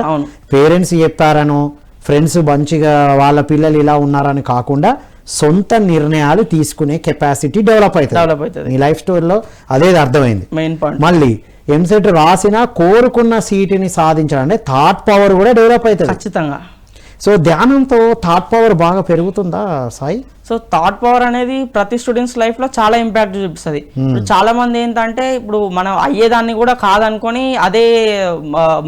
పేరెంట్స్ చెప్పారనో, ఫ్రెండ్స్ మంచిగా వాళ్ళ పిల్లలు ఇలా ఉన్నారని కాకుండా సొంత నిర్ణయాలు తీసుకునే కెపాసిటీ డెవలప్ అవుతుంది. నీ లైఫ్ స్టోరీలో అదే అర్థమైంది. మళ్ళీ ఎంసెట్ రాసినా కోరుకున్న సీటుని సాధించడం అంటే థాట్ పవర్ కూడా డెవలప్ అవుతుంది ఖచ్చితంగా. సో ధ్యానంతో థాట్ పవర్ బాగా పెరుగుతుందా సాయి? సో థాట్ పవర్ అనేది ప్రతి స్టూడెంట్స్ లైఫ్ లో చాలా ఇంపాక్ట్ చూపిస్తుంది. చాలా మంది ఏంటంటే ఇప్పుడు మనం అయ్యేదాన్ని కూడా కాదనుకొని అదే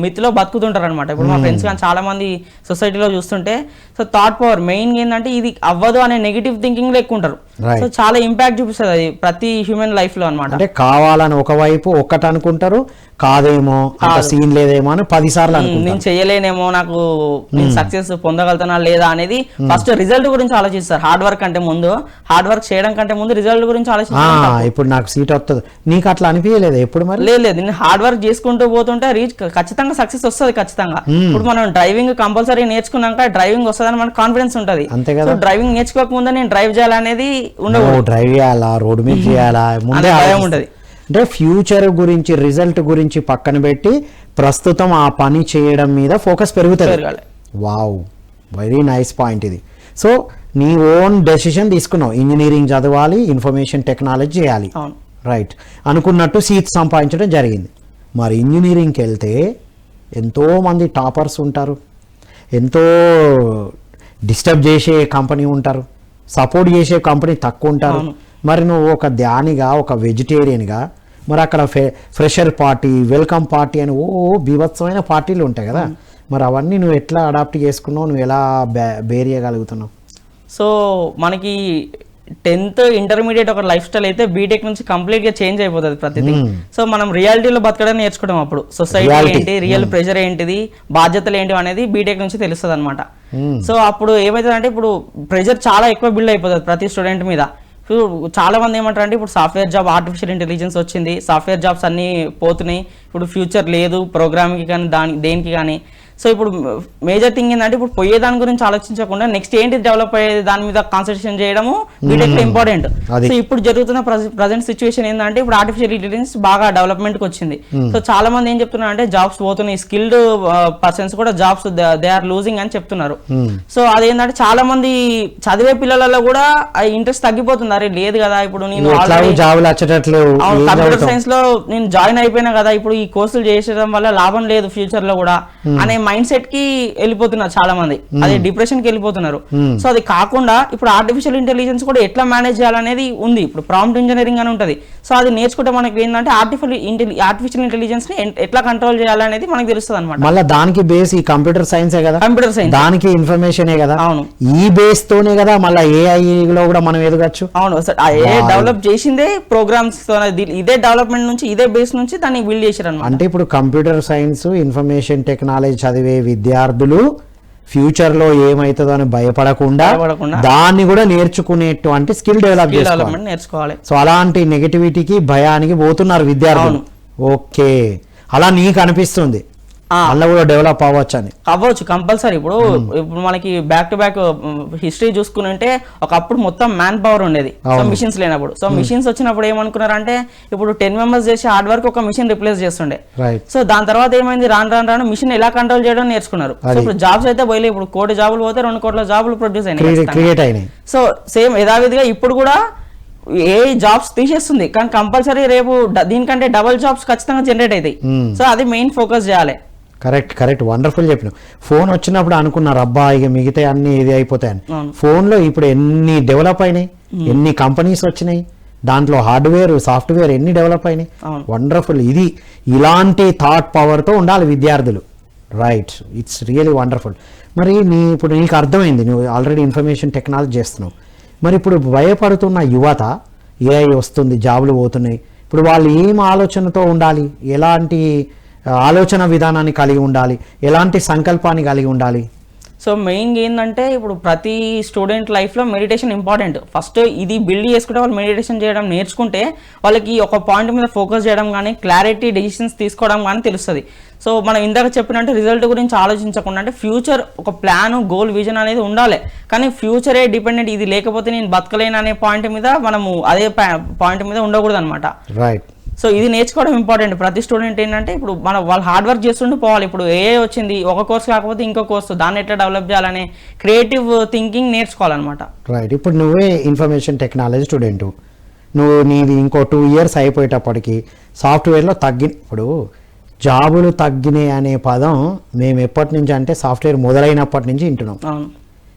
మితిలో బతుకుతుంటారు అనమాట. ఇప్పుడు మా ఫ్రెండ్స్ కానీ చాలా మంది సొసైటీలో చూస్తుంటే సో థాట్ పవర్ మెయిన్ ఏంటంటే ఇది అవ్వదు అనే నెగిటివ్ థింకింగ్ లో ఎక్కువ ఉంటారు. సో చాలా ఇంపాక్ట్ చూపిస్తుంది అది ప్రతి హ్యూమన్ లైఫ్ లో అనమాట. అంటే కావాలని ఒకవైపు ఒక్కటి అనుకుంటారు, కాదేమో అంత సీన్ లేదేమో అని 10 సార్లు నేను చేయలేనేమో, నాకు నేను సక్సెస్ పొందగలుగుతానా లేదా అనేది ఫస్ట్ రిజల్ట్ గురించి ఆలోచిస్తారు. హార్డ్ వర్క్ అంటే ముందు, హార్డ్ వర్క్ చేయడం కంటే ముందు రిజల్ట్ గురించి ఆలోచిస్తారు. ఇప్పుడు నాకు సీట్ వస్తుంది, నీకు అట్లా అనిపించలేదు ఎప్పుడు? మరి లేదు, నేను హార్డ్ వర్క్ చేసుకుంటూ పోతుంటే ఖచ్చితంగా సక్సెస్ వస్తుంది ఖచ్చితంగా. ఇప్పుడు మనం డ్రైవింగ్ కంపల్సరీ నేర్చుకున్నాక డ్రైవింగ్ వస్తుందని మనకు కాన్ఫిడెన్స్ ఉంటుంది. అంతే కదా. డ్రైవింగ్ నేర్చుకోక ముందే నేను డ్రైవ్ చేయాలనేది ఉండదు. డ్రైవ్ చేయాలా, రోడ్డు మీద చేయాలా, ముందే ఉంటది. అంటే ఫ్యూచర్ గురించి, రిజల్ట్ గురించి పక్కన పెట్టి ప్రస్తుతం ఆ పని చేయడం మీద ఫోకస్ పెరుగుతుంది. వావ్, వెరీ నైస్ పాయింట్ ఇది. సో నీ ఓన్ డెసిషన్ తీసుకున్నావు, ఇంజనీరింగ్ చదవాలి, ఇన్ఫర్మేషన్ టెక్నాలజీ చేయాలి, రైట్ అనుకున్నట్టు సీట్ సంపాదించడం జరిగింది. మరి ఇంజనీరింగ్కి వెళ్తే ఎంతోమంది టాపర్స్ ఉంటారు, ఎంతో డిస్టర్బ్ చేసే కంపెనీ ఉంటారు, సపోర్ట్ చేసే కంపెనీ తక్కువ ఉంటారు. మరి నువ్వు ఒక ధ్యానిగా, ఒక వెజిటేరియన్గా, మరి అక్కడ ఫ్రెషర్ పార్టీ, వెల్కమ్ పార్టీ అని బీభత్సమైన పార్టీలు ఉంటాయి కదా, మరి అవన్నీ నువ్వు ఎట్లా అడాప్ట్ చేసుకున్నావు, నువ్వు ఎలా బేర్ చేయగలుగుతున్నావు? సో మనకి 10th ఇంటర్మీడియట్ ఒక లైఫ్ స్టైల్ అయితే బీటెక్ నుంచి కంప్లీట్ గా చేంజ్ అయిపోతుంది ప్రతిదీ. సో మనం రియాలిటీలో బతకడం నేర్చుకోవడం, అప్పుడు సొసైటీ ఏంటి, రియల్ ప్రెషర్ ఏంటిది, బాధ్యతలు ఏంటి అనేది బీటెక్ నుంచి తెలుస్తుంది అనమాట. సో అప్పుడు ఏమవుతుందంటే ఇప్పుడు ప్రెషర్ చాలా ఎక్కువ బిల్డ్ అయిపోతుంది ప్రతి స్టూడెంట్ మీద. చాలా మంది ఏమంటారు అంటే ఇప్పుడు సాఫ్ట్వేర్ జాబ్, ఆర్టిఫిషియల్ ఇంటెలిజెన్స్ వచ్చింది, సాఫ్ట్వేర్ జాబ్స్ అన్నీ పోతున్నాయి, ఇప్పుడు ఫ్యూచర్ లేదు ప్రోగ్రామింగ్కి కానీ దేనికి కానీ. సో ఇప్పుడు మేజర్ థింగ్ ఏంటంటే ఇప్పుడు పోయే దాని గురించి ఆలోచించకుండా నెక్స్ట్ ఏంటి డెవలప్ అయ్యే దాని మీద కాన్సన్ట్రేషన్ చేయడము బీటెక్ లో ఇంపార్టెంట్. సో ఇప్పుడు జరుగుతున్న ప్రజెంట్ సిచ్యువేషన్ ఏంటంటే ఇప్పుడు ఆర్టిఫిషియల్ ఇంటెలిజెన్స్ బాగా డెవలప్మెంట్ కి వచ్చింది. సో చాలా మంది ఏం చెప్తున్నారు అంటే జాబ్స్ పోతున్నాయి, స్కిల్డ్ పర్సన్స్ కూడా జాబ్స్ దే ఆర్ లూజింగ్ అని చెప్తున్నారు. సో అదేంటంటే చాలా మంది చదివే పిల్లలలో కూడా ఇంట్రెస్ట్ తగ్గిపోతుంది. అరే లేదు కదా, ఇప్పుడు నేను కంప్యూటర్ సైన్స్ లో నేను జాయిన్ అయిపోయినా కదా, ఇప్పుడు ఈ కోర్సులు చేసడం వల్ల లాభం లేదు ఫ్యూచర్ లో కూడా అనే మైండ్ సెట్ కి వెళ్ళిపోతున్నారు చాలా మంది, అదే డిప్రెషన్ కి వెళ్ళిపోతున్నారు. సో అది కాకుండా ఇప్పుడు ఆర్టిఫిషియల్ ఇంటెలిజెన్స్ కూడా ఎట్లా మేనేజ్ చేయాలనేది ఉంది. ఇప్పుడు ప్రాంప్ట్ ఇంజనీరింగ్ అని ఉంటుంది. సో అది నేర్చుకుంటే మనకి ఏంటంటే ఆర్టిఫిషియల్ ఇంటెలిజెన్స్ ని ఎట్లా కంట్రోల్ చేయాలనేది మనకు తెలుస్తుంది అనమాట. మళ్ళీ దానికి బేస్ ఈ కంప్యూటర్ సైన్సే కదా, కంప్యూటర్ సైన్స్ దానికి ఇన్ఫర్మేషన్ కదా. అవును, ఈ బేస్ తోనే కదా మళ్ళీ ఏఐ లో కూడా మనం ఎదగచ్చు. అవును, ఏ డెవలప్ చేసిందే ప్రోగ్రామ్స్ తో, ఇదే డెవలప్మెంట్ నుంచి, ఇదే బేస్ నుంచి దాన్ని బిల్డ్ చేశారు అనమాట. అంటే ఇప్పుడు కంప్యూటర్ సైన్స్, ఇన్ఫర్మేషన్ టెక్నాలజీ చదివే విద్యార్థులు ఫ్యూచర్ లో ఏమైతుందో అని భయపడకుండా దాన్ని కూడా నేర్చుకునేటువంటి స్కిల్ డెవలప్ నేర్చుకోవాలి. సో అలాంటి నెగటివిటీకి, భయానికి పోతున్నారు విద్యార్థులు. ఓకే, అలా నీకు అనిపిస్తుంది అలా కూడా డెవలప్ అవ్వచ్చు కంపల్సరీ. ఇప్పుడు మనకి బ్యాక్ టు బ్యాక్ హిస్టరీ చూసుకుంటే ఒకప్పుడు మొత్తం మ్యాన్ పవర్ ఉండేది, సో మిషన్స్ లేనప్పుడు. సో మిషన్స్ వచ్చినప్పుడు ఏమనుకున్నారంటే ఇప్పుడు 10 మెంబర్స్ చేసే హార్డ్ వర్క్ ఒక మిషన్ రిప్లేస్ చేస్తుండే. సో దాని తర్వాత ఏమైంది, రాను మిషన్ ఎలా కంట్రోల్ చేయడం నేర్చుకున్నారు. సో ఇప్పుడు జాబ్స్ అయితే పోయలే, ఇప్పుడు 1 కోటి జాబులు పోతే 2 కోట్ల జాబులు ప్రొడ్యూస్ అయినాయి. సో సేమ్ యథావిధిగా ఇప్పుడు కూడా ఏ జాబ్స్ తీసేస్తుంది, కానీ కంపల్సరీ రేపు దీనికంటే డబుల్ జాబ్స్ ఖచ్చితంగా జనరేట్ అవుతాయి. సో అది మెయిన్ ఫోకస్ చేయాలి. కరెక్ట్ వండర్ఫుల్ చెప్పిన. ఫోన్ వచ్చినప్పుడు అనుకున్నారు అబ్బా ఇక మిగతా అన్ని ఇది అయిపోతాయని. ఫోన్లో ఇప్పుడు ఎన్ని డెవలప్ అయినాయి, ఎన్ని కంపెనీస్ వచ్చినాయి, దాంట్లో హార్డ్వేర్, సాఫ్ట్వేర్ ఎన్ని డెవలప్ అయినాయి. వండర్ఫుల్. ఇది ఇలాంటి థాట్ పవర్తో ఉండాలి విద్యార్థులు. Right, it's really wonderful. మరి ఇప్పుడు నీకు అర్థమైంది, నువ్వు ఆల్రెడీ ఇన్ఫర్మేషన్ టెక్నాలజీ చేస్తున్నావు. మరి ఇప్పుడు భయపడుతున్న యువత, ఏఐ వస్తుంది, జాబులు పోతున్నాయి, ఇప్పుడు వాళ్ళు ఏం ఆలోచనతో ఉండాలి, ఎలాంటి ఆలోచన విధానాన్ని కలిగి ఉండాలి, ఎలాంటి సంకల్పాన్ని కలిగి ఉండాలి? సో మెయిన్గా ఏంటంటే ఇప్పుడు ప్రతి స్టూడెంట్ లైఫ్లో మెడిటేషన్ ఇంపార్టెంట్. ఫస్ట్ ఇది బిల్డ్ చేసుకుంటే వాళ్ళు మెడిటేషన్ చేయడం నేర్చుకుంటే వాళ్ళకి ఒక పాయింట్ మీద ఫోకస్ చేయడం కానీ, క్లారిటీ డెసిషన్స్ తీసుకోవడం కానీ తెలుస్తుంది. సో మనం ఇందాక చెప్పినట్టు రిజల్ట్ గురించి ఆలోచించకుండా అంటే ఫ్యూచర్ ఒక ప్లాన్, గోల్, విజన్ అనేది ఉండాలి. కానీ ఫ్యూచరే డిపెండెంట్, ఇది లేకపోతే నేను బతకలేను అనే పాయింట్ మీద మనము అదే పాయింట్ మీద ఉండకూడదు అనమాట. రైట్. సో ఇది నేర్చుకోవడం ఇంపార్టెంట్. ప్రతి స్టూడెంట్ ఏంటంటే ఇప్పుడు వాళ్ళు హార్డ్ వర్క్ చేస్తుంటూ పోవాలి. ఇప్పుడు ఏఐ వచ్చింది, ఒక కోర్స్ కాకపోతే ఇంకో కోర్సు, దాన్ని ఎట్లా డెవలప్ చేయాలనే క్రియేటివ్ థింకింగ్ నేర్చుకోవాలన్నమాట. రైట్. ఇప్పుడు నువ్వే ఇన్ఫర్మేషన్ టెక్నాలజీ స్టూడెంట్, నీది ఇంకో 2 years అయిపోయేటప్పటికి సాఫ్ట్వేర్లో ఇప్పుడు జాబులు తగ్గినాయి అనే పదం మేము ఎప్పటి నుంచి అంటే సాఫ్ట్వేర్ మొదలైనప్పటి నుంచి వింటున్నాం.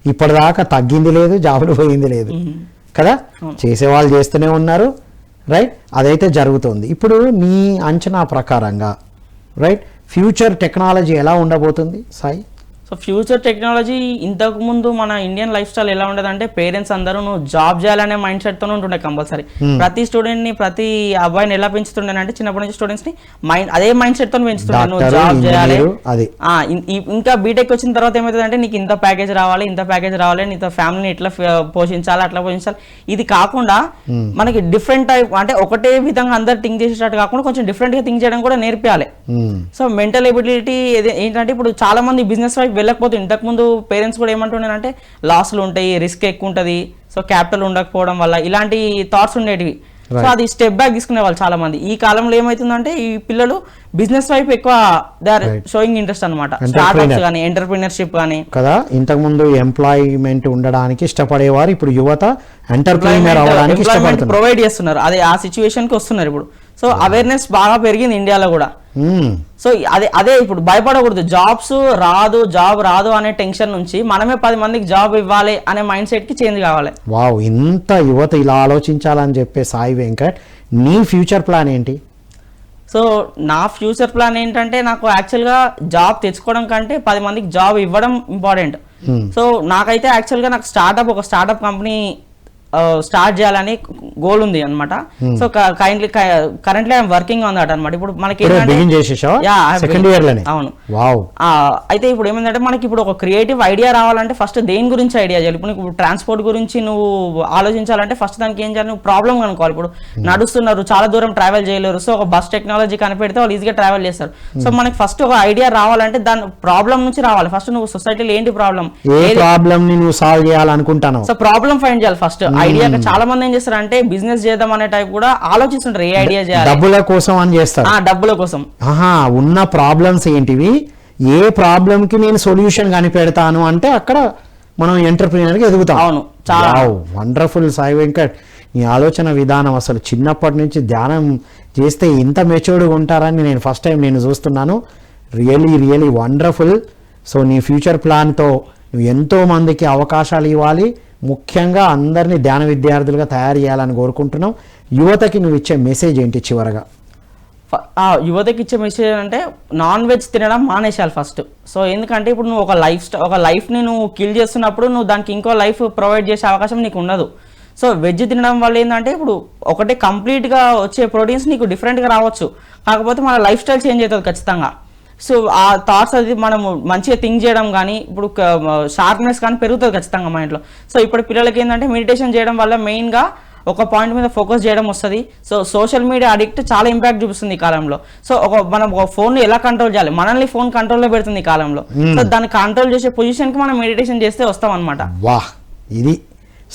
ఇప్పటిదాకా తగ్గింది లేదు, జాబులు పోయింది లేదు కదా, చేసేవాళ్ళు చేస్తూనే ఉన్నారు, రైట్, అదైతే జరుగుతుంది. ఇప్పుడు నీ అంచనా ప్రకారంగా రైట్ ఫ్యూచర్ టెక్నాలజీ ఎలా ఉండబోతుంది సాయి? సో ఫ్యూచర్ టెక్నాలజీ ఇంతకు ముందు మన ఇండియన్ లైఫ్ స్టైల్ ఎలా ఉండదంటే పేరెంట్స్ అందరూ నువ్వు జాబ్ చేయాలనే మైండ్ సెట్ తోనే ఉంటుండే కంపల్సరీ. ప్రతి స్టూడెంట్ ని ప్రతి అబ్బాయిని ఎలా పెంచుతుండే అంటే చిన్నప్పటి నుంచి స్టూడెంట్స్ ని అదే మైండ్ సెట్ తో పెంచుతుండే, నువ్వు జాబ్ చేయాలి. ఇంకా బీటెక్ వచ్చిన తర్వాత ఏమవుతుంది అంటే నీకు ఇంత ప్యాకేజ్ రావాలి, ఇంత ప్యాకేజ్ రావాలి, నీతో ఫ్యామిలీని ఇట్లా పోషించాలి, అట్లా పోషించాలి. ఇది కాకుండా మనకి డిఫరెంట్ టైప్ అంటే ఒకటే విధంగా అందరు థింక్ చేసేటట్టు కాకుండా కొంచెం డిఫరెంట్ గా థింక్ చేయడం కూడా నేర్పించాలి. సో మెంటల్ ఎబిలిటీ ఏంటంటే ఇప్పుడు చాలా మంది బిజినెస్ వైపు వెళ్ళకపోతుంది. ఇంతకు ముందు పేరెంట్స్ కూడా ఏమంటుండే లాస్లు ఉంటాయి, రిస్క్ ఎక్కువ ఉంటుంది, సో క్యాపిటల్ ఉండకపోవడం వల్ల ఇలాంటి థాట్స్ ఉండేటివి. సో అది స్టెప్ బ్యాక్ తీసుకునే వాళ్ళు చాలా మంది. ఈ కాలంలో ఏమైతుందంటే ఈ పిల్లలు బిజినెస్ వైపు ఎక్కువ దే ఆర్ షోయింగ్ ఇంట్రెస్ట్ అనమాట, స్టార్ట్అప్స్ కానీ ఎంటర్ప్రినర్షిప్ కానీ కదా. ఇంతకు ముందు ఎంప్లాయ్మెంట్ ఉండడానికి ఇష్టపడేవారు, ఇప్పుడు యువత ఎంటర్ప్రైనర్ అవ్వడానికి ఇష్టపడుతున్నారు, ప్రొవైడ్ చేస్తున్నారు. అదే ఆ సిచ్యువేషన్ కి వస్తున్నారు ఇప్పుడు. సో అవేర్నెస్ బాగా పెరిగింది ఇండియాలో కూడా. సో అదే ఇప్పుడు భయపడకూడదు, జాబ్ రాదు అనే టెన్షన్ నుంచి మనమే 10 మందికి జాబ్ ఇవ్వాలి అనే మైండ్ సెట్ కి చేంజ్ కావాలి. వావ్, ఇంత యువత ఇలా ఆలోచించాలని చెప్పే సాయి వెంకట్, నీ ఫ్యూచర్ ప్లాన్ ఏంటి? సో నా ఫ్యూచర్ ప్లాన్ ఏంటంటే నాకు యాక్చువల్గా జాబ్ తెచ్చుకోవడం కంటే 10 మందికి జాబ్ ఇవ్వడం ఇంపార్టెంట్. సో నాకైతే యాక్చువల్గా నాకు ఒక స్టార్ట్అప్ కంపెనీ స్టార్ట్ చేయాలని గోల్ ఉంది అనమాట. So currently I'm working on that అనమాట. ఇప్పుడు మనకి అవును. అయితే ఇప్పుడు ఏమైందంటే మనకి ఇప్పుడు ఒక క్రియేటివ్ ఐడియా రావాలంటే ఫస్ట్ దేని గురించి ఐడియా చేయాలి. ఇప్పుడు నీకు ట్రాన్స్పోర్ట్ గురించి నువ్వు ఆలోచించాలంటే ఫస్ట్ దానికి ఏం చేయాలి, నువ్వు ప్రాబ్లం కనుక్కోవాలి. ఇప్పుడు నడుస్తున్నారు, చాలా దూరం ట్రావెల్ చేయలేరు, సో ఒక బస్ టెక్నాలజీ కనిపెడితే వాళ్ళు ఈజీగా ట్రావెల్ చేస్తారు. సో మనకి ఫస్ట్ ఒక ఐడియా రావాలంటే దాని ప్రాబ్లం నుంచి రావాలి. ఫస్ట్ నువ్వు సొసైటీలో ఏంటి ప్రాబ్లం సాల్వ్ చేయాలనుకుంటాను, సో ప్రాబ్లం ఫైండ్ చేయాలి ఫస్ట్. ఐడియా చాలా మంది ఏం చేస్తారు అంటే బిజినెస్ చేద్దాం అనే టైప్ కూడా ఆలోచిస్తుంటారు, ఏ ఐడియా చేయాలి, డబ్బుల కోసం అని చేస్తారు. డబ్బుల కోసం ఉన్న ప్రాబ్లమ్స్ ఏంటివి, ఏ ప్రాబ్లం కి నేను సొల్యూషన్ కనిపెడతాను అంటే అక్కడ మనం ఎంటర్ప్రీనర్ గా ఎదుగుతాం. అవును, చాలా వండర్ఫుల్ సాయి వెంకట్. నీ ఆలోచన విధానం అసలు చిన్నప్పటి నుంచి ధ్యానం చేస్తే ఇంత మెచ్యూర్డ్గా ఉంటారని నేను ఫస్ట్ టైం నేను చూస్తున్నాను. Really wonderful. సో నీ ఫ్యూచర్ ప్లాన్తో నువ్వు ఎంతో మందికి అవకాశాలు ఇవ్వాలి, ముఖ్యంగా అందరినీ ధ్యాన విద్యార్థులుగా తయారు చేయాలని కోరుకుంటున్నాం. యువతకి నువ్వు ఇచ్చే మెసేజ్ ఏంటి చివరగా? యువతకి ఇచ్చే మెసేజ్ అంటే నాన్ వెజ్ తినడం మానేసాలి ఫస్ట్. సో ఎందుకంటే ఇప్పుడు నువ్వు ఒక లైఫ్ని నువ్వు కిల్ చేస్తున్నప్పుడు నువ్వు దానికి ఇంకో లైఫ్ ప్రొవైడ్ చేసే అవకాశం నీకు ఉండదు. సో వెజ్ తినడం వల్ల ఏంటంటే ఇప్పుడు ఒకటే కంప్లీట్గా వచ్చే ప్రోటీన్స్ నీకు డిఫరెంట్గా రావచ్చు, కాకపోతే మన లైఫ్ స్టైల్ చేంజ్ అవుతుంది ఖచ్చితంగా. సో ఆ థాట్స్ అది మనం మంచిగా థింక్ చేయడం కానీ ఇప్పుడు షార్ప్నెస్ కానీ పెరుగుతుంది ఖచ్చితంగా మైండ్లో. సో ఇప్పుడు పిల్లలకి ఏంటంటే మెడిటేషన్ చేయడం వల్ల మెయిన్గా ఒక పాయింట్ మీద ఫోకస్ చేయడం వస్తుంది. సో సోషల్ మీడియా అడిక్ట్ చాలా ఇంపాక్ట్ చూపిస్తుంది ఈ కాలంలో. సో మనం ఒక ఫోన్ ఎలా కంట్రోల్ చేయాలి, మనల్ని ఫోన్ కంట్రోల్లో పెడుతుంది ఈ కాలంలో. సో దాన్ని కంట్రోల్ చేసే పొజిషన్కి మనం మెడిటేషన్ చేస్తే వస్తాం అనమాట. వాహ్, ఇది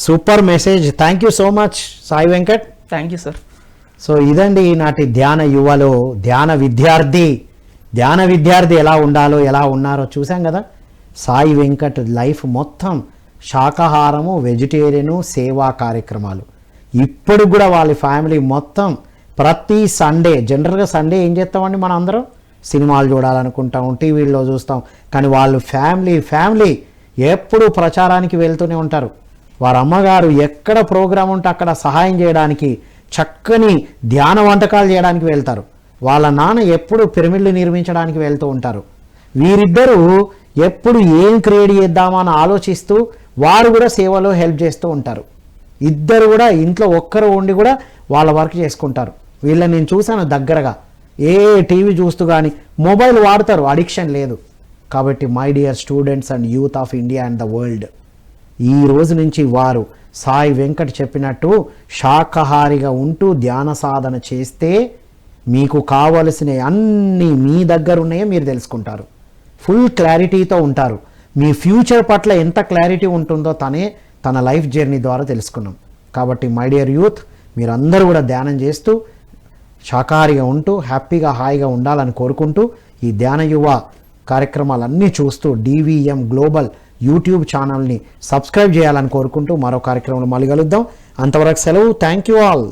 super message. Thank you so much Sai Venkat. Thank you sir. So ఇదండి ఈనాటి ధ్యాన యువలో ధ్యాన విద్యార్థి ఎలా ఉండాలో ఎలా ఉన్నారో చూసాం కదా. సాయి వెంకట్ లైఫ్ మొత్తం శాకాహారము, వెజిటేరియను, సేవా కార్యక్రమాలు. ఇప్పుడు కూడా వాళ్ళ ఫ్యామిలీ మొత్తం ప్రతి సండే, జనరల్గా సండే ఏం చేస్తామండి మనం అందరం, సినిమాలు చూడాలనుకుంటాం, టీవీల్లో చూస్తాం, కానీ వాళ్ళు ఫ్యామిలీ ఎప్పుడు ప్రచారానికి వెళ్తూనే ఉంటారు. వారి అమ్మగారు ఎక్కడ ప్రోగ్రాం ఉంటే అక్కడ సహాయం చేయడానికి, చక్కని ధ్యాన వంటకాలు చేయడానికి వెళ్తారు. వాళ్ళ నాన్న ఎప్పుడు పిరమిడ్లు నిర్మించడానికి వెళ్తూ ఉంటారు. వీరిద్దరూ ఎప్పుడు ఏం క్రియేట్ చేద్దామా అని ఆలోచిస్తూ వారు కూడా సేవలో హెల్ప్ చేస్తూ ఉంటారు. ఇద్దరు కూడా ఇంట్లో ఒక్కరు ఉండి కూడా వాళ్ళ వర్క్ చేసుకుంటారు. వీళ్ళని నేను చూశాను దగ్గరగా. టీవీ చూస్తూ కానీ మొబైల్ వాడతారు, అడిక్షన్ లేదు. కాబట్టి my dear students and youth of India and the world, ఈ రోజు నుంచి వారు సాయి వెంకట్ చెప్పినట్టు శాకాహారిగా ఉంటూ ధ్యాన సాధన చేస్తే మీకు కావలసిన అన్నీ మీ దగ్గర ఉన్నాయో మీరు తెలుసుకుంటారు, ఫుల్ క్లారిటీతో ఉంటారు. మీ ఫ్యూచర్ పట్ల ఎంత క్లారిటీ ఉంటుందో తన లైఫ్ జర్నీ ద్వారా తెలుసుకున్నాం. కాబట్టి మై డియర్ యూత్, మీరందరూ కూడా ధ్యానం చేస్తూ శాకాహారిగా ఉంటూ హ్యాపీగా హాయిగా ఉండాలని కోరుకుంటూ ఈ ధ్యాన యువ కార్యక్రమాలన్నీ చూస్తూ DVM గ్లోబల్ యూట్యూబ్ ఛానల్ని సబ్స్క్రైబ్ చేయాలని కోరుకుంటూ మరో కార్యక్రమంలో మళ్ళీ కలుద్దాం. అంతవరకు సెలవు. Thank you all.